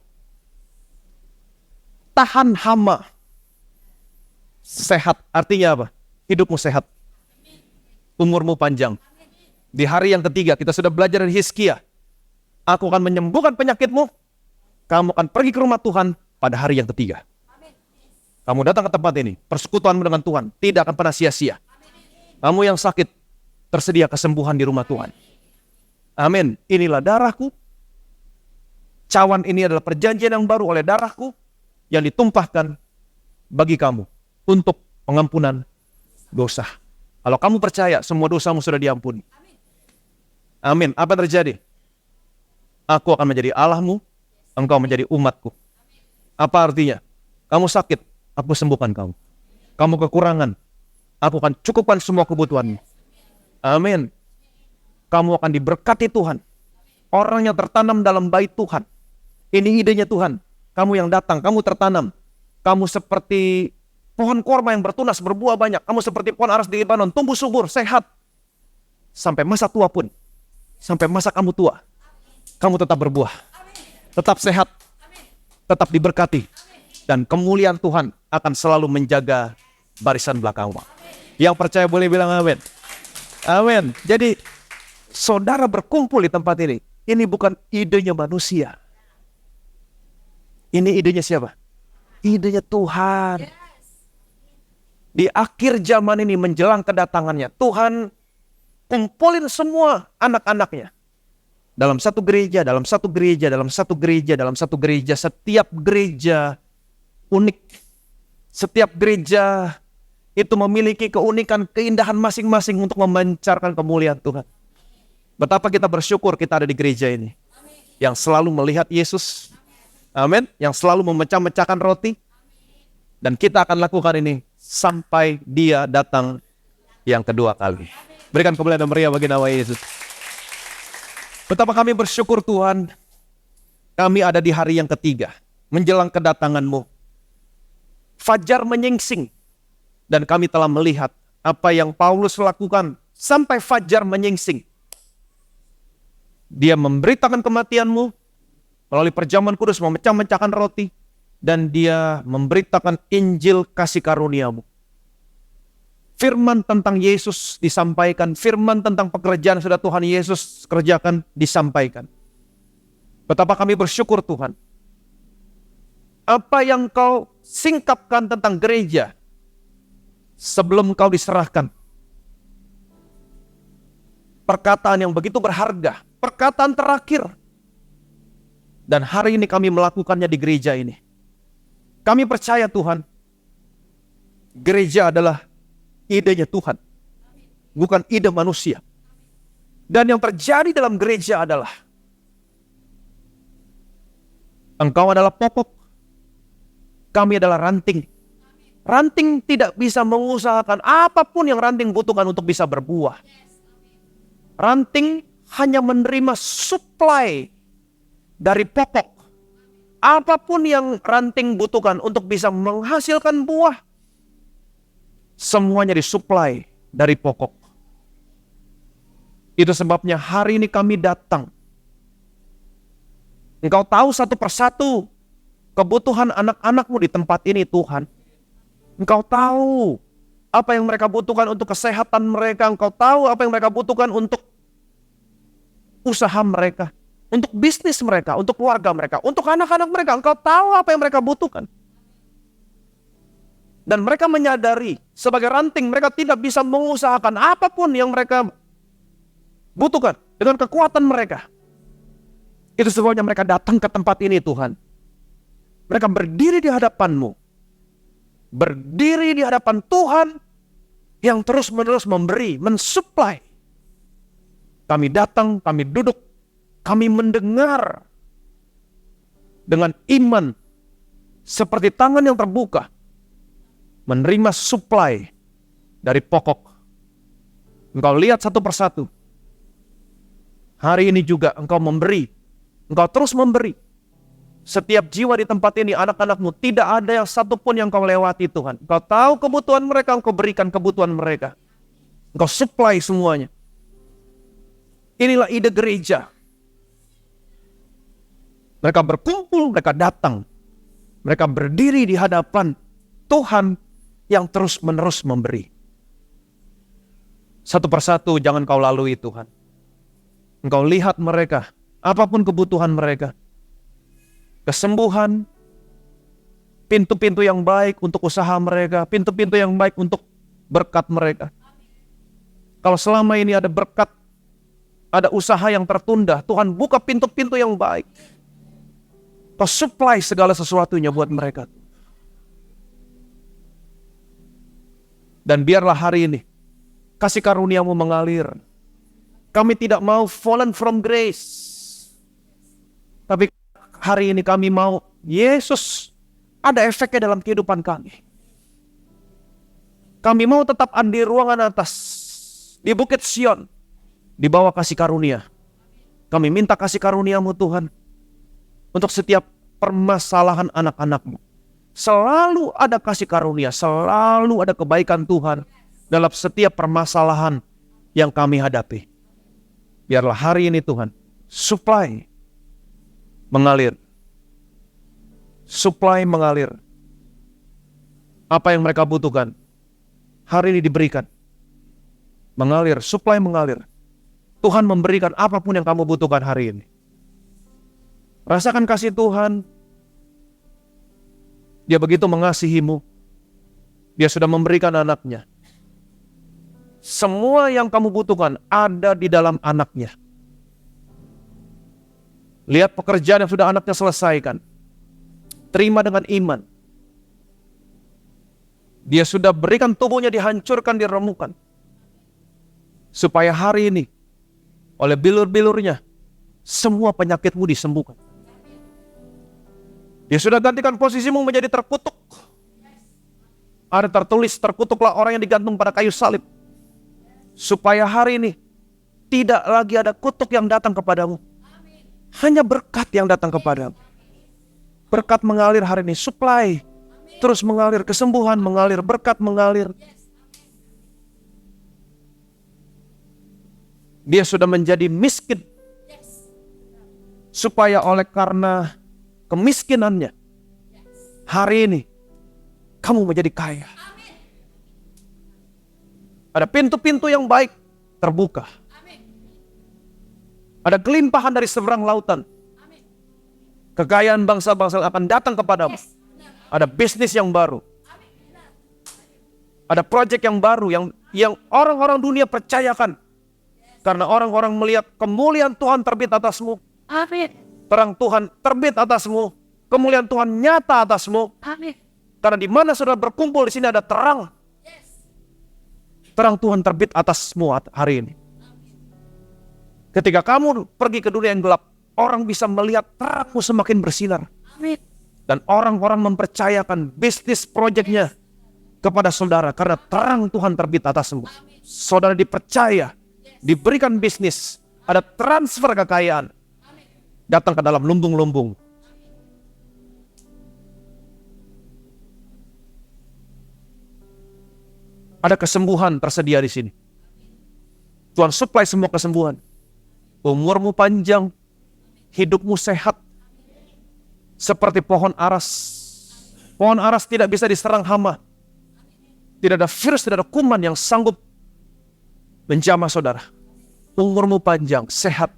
Tahan hama. Sehat. Artinya apa? Hidupmu sehat. Umurmu panjang. Di hari yang ketiga kita sudah belajar dari Hizkia. Aku akan menyembuhkan penyakitmu. Kamu akan pergi ke rumah Tuhan pada hari yang ketiga. Kamu datang ke tempat ini. Persekutuanmu dengan Tuhan tidak akan pernah sia-sia. Kamu yang sakit, tersedia kesembuhan di rumah Tuhan. Amin. Inilah darahku. Cawan ini adalah perjanjian yang baru oleh darahku yang ditumpahkan bagi kamu untuk pengampunan dosa. Kalau kamu percaya, semua dosamu sudah diampuni. Amin. Apa yang terjadi? Aku akan menjadi Allahmu, engkau menjadi umatku. Apa artinya? Kamu sakit, aku sembuhkan kamu. Kamu kekurangan, aku akan cukupkan semua kebutuhanmu. Amin. Kamu akan diberkati Tuhan. Orang yang tertanam dalam bait Tuhan. Ini idenya Tuhan. Kamu yang datang, kamu tertanam. Kamu seperti pohon korma yang bertunas, berbuah banyak. Kamu seperti pohon aras di Libanon, tumbuh subur, sehat. Sampai masa tua pun. Sampai masa kamu tua. Kamu tetap berbuah. Tetap sehat. Tetap diberkati. Dan kemuliaan Tuhan akan selalu menjaga barisan belakangmu. Yang percaya boleh bilang amin. Amin. Jadi saudara berkumpul di tempat ini. Ini bukan idenya manusia. Ini idenya siapa? Idenya Tuhan. Di akhir zaman ini menjelang kedatangannya, Tuhan kumpulin semua anak-anaknya. Dalam satu gereja, dalam satu gereja, dalam satu gereja, dalam satu gereja. Setiap gereja unik. Setiap gereja itu memiliki keunikan, keindahan masing-masing untuk memancarkan kemuliaan Tuhan. Betapa kita bersyukur kita ada di gereja ini. Yang selalu melihat Yesus. Amin. Yang selalu memecah-mecahkan roti. Dan kita akan lakukan ini sampai dia datang yang kedua kali. Berikan kemuliaan dan meriah bagi nama Yesus. Betapa kami bersyukur Tuhan. Kami ada di hari yang ketiga. Menjelang kedatangan-Mu. Fajar menyingsing. Dan kami telah melihat apa yang Paulus lakukan sampai fajar menyingsing. Dia memberitakan kematian-Mu melalui perjamuan kudus, memecah-mecahkan roti. Dan dia memberitakan Injil kasih karunia-Mu. Firman tentang Yesus disampaikan. Firman tentang pekerjaan yang sudah Tuhan Yesus kerjakan disampaikan. Betapa kami bersyukur Tuhan. Apa yang Kau singkapkan tentang gereja sebelum Kau diserahkan. Perkataan yang begitu berharga. Perkataan terakhir. Dan hari ini kami melakukannya di gereja ini. Kami percaya Tuhan, gereja adalah idenya Tuhan, bukan ide manusia. Dan yang terjadi dalam gereja adalah, Engkau adalah pokok, kami adalah ranting. Ranting tidak bisa mengusahakan apapun yang ranting butuhkan untuk bisa berbuah. Ranting hanya menerima supply dari pokok. Apapun yang ranting butuhkan untuk bisa menghasilkan buah, semuanya disuplai dari pokok. Itu sebabnya hari ini kami datang. Engkau tahu satu persatu kebutuhan anak-anak-Mu di tempat ini Tuhan. Engkau tahu apa yang mereka butuhkan untuk kesehatan mereka. Engkau tahu apa yang mereka butuhkan untuk usaha mereka. Untuk bisnis mereka, untuk keluarga mereka, untuk anak-anak mereka. Engkau tahu apa yang mereka butuhkan. Dan mereka menyadari sebagai ranting mereka tidak bisa mengusahakan apapun yang mereka butuhkan dengan kekuatan mereka. Itu sebabnya mereka datang ke tempat ini Tuhan. Mereka berdiri di hadapan-Mu. Berdiri di hadapan Tuhan yang terus-menerus memberi, mensuplai. Kami datang, kami duduk, kami mendengar dengan iman seperti tangan yang terbuka menerima supply dari pokok. Engkau lihat satu persatu. Hari ini juga engkau memberi. Engkau terus memberi. Setiap jiwa di tempat ini, anak-anakmu, tidak ada yang satupun yang kau lewati Tuhan. Engkau tahu kebutuhan mereka, engkau berikan kebutuhan mereka. Engkau supply semuanya. Inilah ide gereja. Mereka berkumpul, mereka datang. Mereka berdiri di hadapan Tuhan yang terus-menerus memberi. Satu persatu jangan kau lalui Tuhan. Engkau lihat mereka, apapun kebutuhan mereka. Kesembuhan, pintu-pintu yang baik untuk usaha mereka, pintu-pintu yang baik untuk berkat mereka. Kalau selama ini ada berkat, ada usaha yang tertunda, Tuhan buka pintu-pintu yang baik. Kau supply segala sesuatunya buat mereka. Dan biarlah hari ini kasih karunia-Mu mengalir. Kami tidak mau fallen from grace. Tapi hari ini kami mau Yesus ada efeknya dalam kehidupan kami. Kami mau tetap ada di ruangan atas, di Bukit Sion, di bawah kasih karunia. Kami minta kasih karunia-Mu Tuhan, untuk setiap permasalahan anak-anak-Mu. Selalu ada kasih karunia, selalu ada kebaikan Tuhan dalam setiap permasalahan yang kami hadapi. Biarlah hari ini Tuhan, supply mengalir. Supply mengalir. Apa yang mereka butuhkan, hari ini diberikan. Mengalir, supply mengalir. Tuhan memberikan apapun yang kamu butuhkan hari ini. Rasakan kasih Tuhan. Dia begitu mengasihimu. Dia sudah memberikan anaknya. Semua yang kamu butuhkan ada di dalam anaknya. Lihat pekerjaan yang sudah anaknya selesaikan. Terima dengan iman. Dia sudah berikan tubuhnya dihancurkan, diremukkan. Supaya hari ini, oleh bilur-bilurnya, semua penyakitmu disembuhkan. Dia sudah gantikan posisimu menjadi terkutuk. Ada tertulis, terkutuklah orang yang digantung pada kayu salib. Supaya hari ini tidak lagi ada kutuk yang datang kepadamu. Hanya berkat yang datang kepadamu. Berkat mengalir hari ini, supply terus mengalir, kesembuhan mengalir, berkat mengalir. Dia sudah menjadi miskin. Supaya oleh karena kemiskinannya, hari ini kamu menjadi kaya. Ada pintu-pintu yang baik terbuka. Ada kelimpahan dari seberang lautan. Kekayaan bangsa-bangsa akan datang kepadamu. Ada bisnis yang baru. Ada proyek yang baru yang orang-orang dunia percayakan. Karena orang-orang melihat kemuliaan Tuhan terbit atasmu. Terang Tuhan terbit atasmu. Kemuliaan Tuhan nyata atasmu. Karena di mana saudara berkumpul, di sini ada terang. Terang Tuhan terbit atasmu hari ini. Ketika kamu pergi ke dunia yang gelap, orang bisa melihat terangmu semakin bersinar. Dan orang-orang mempercayakan bisnis proyeknya kepada saudara karena terang Tuhan terbit atasmu. Saudara dipercaya, diberikan bisnis, ada transfer kekayaan datang ke dalam lumbung-lumbung. Ada kesembuhan tersedia di sini. Tuhan supply semua kesembuhan. Umurmu panjang, hidupmu sehat. Seperti pohon aras. Pohon aras tidak bisa diserang hama. Tidak ada virus, tidak ada kuman yang sanggup menjamah saudara. Umurmu panjang, sehat.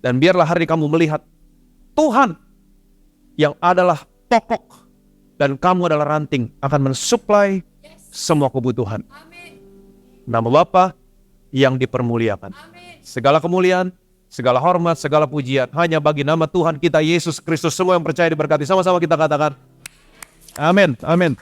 Dan biarlah hari kamu melihat Tuhan yang adalah pokok dan kamu adalah ranting akan mensuplai semua kebutuhan. Nama Bapa yang dipermuliakan. Segala kemuliaan, segala hormat, segala pujian hanya bagi nama Tuhan kita Yesus Kristus. Semua yang percaya diberkati. Sama-sama kita katakan amin, amin.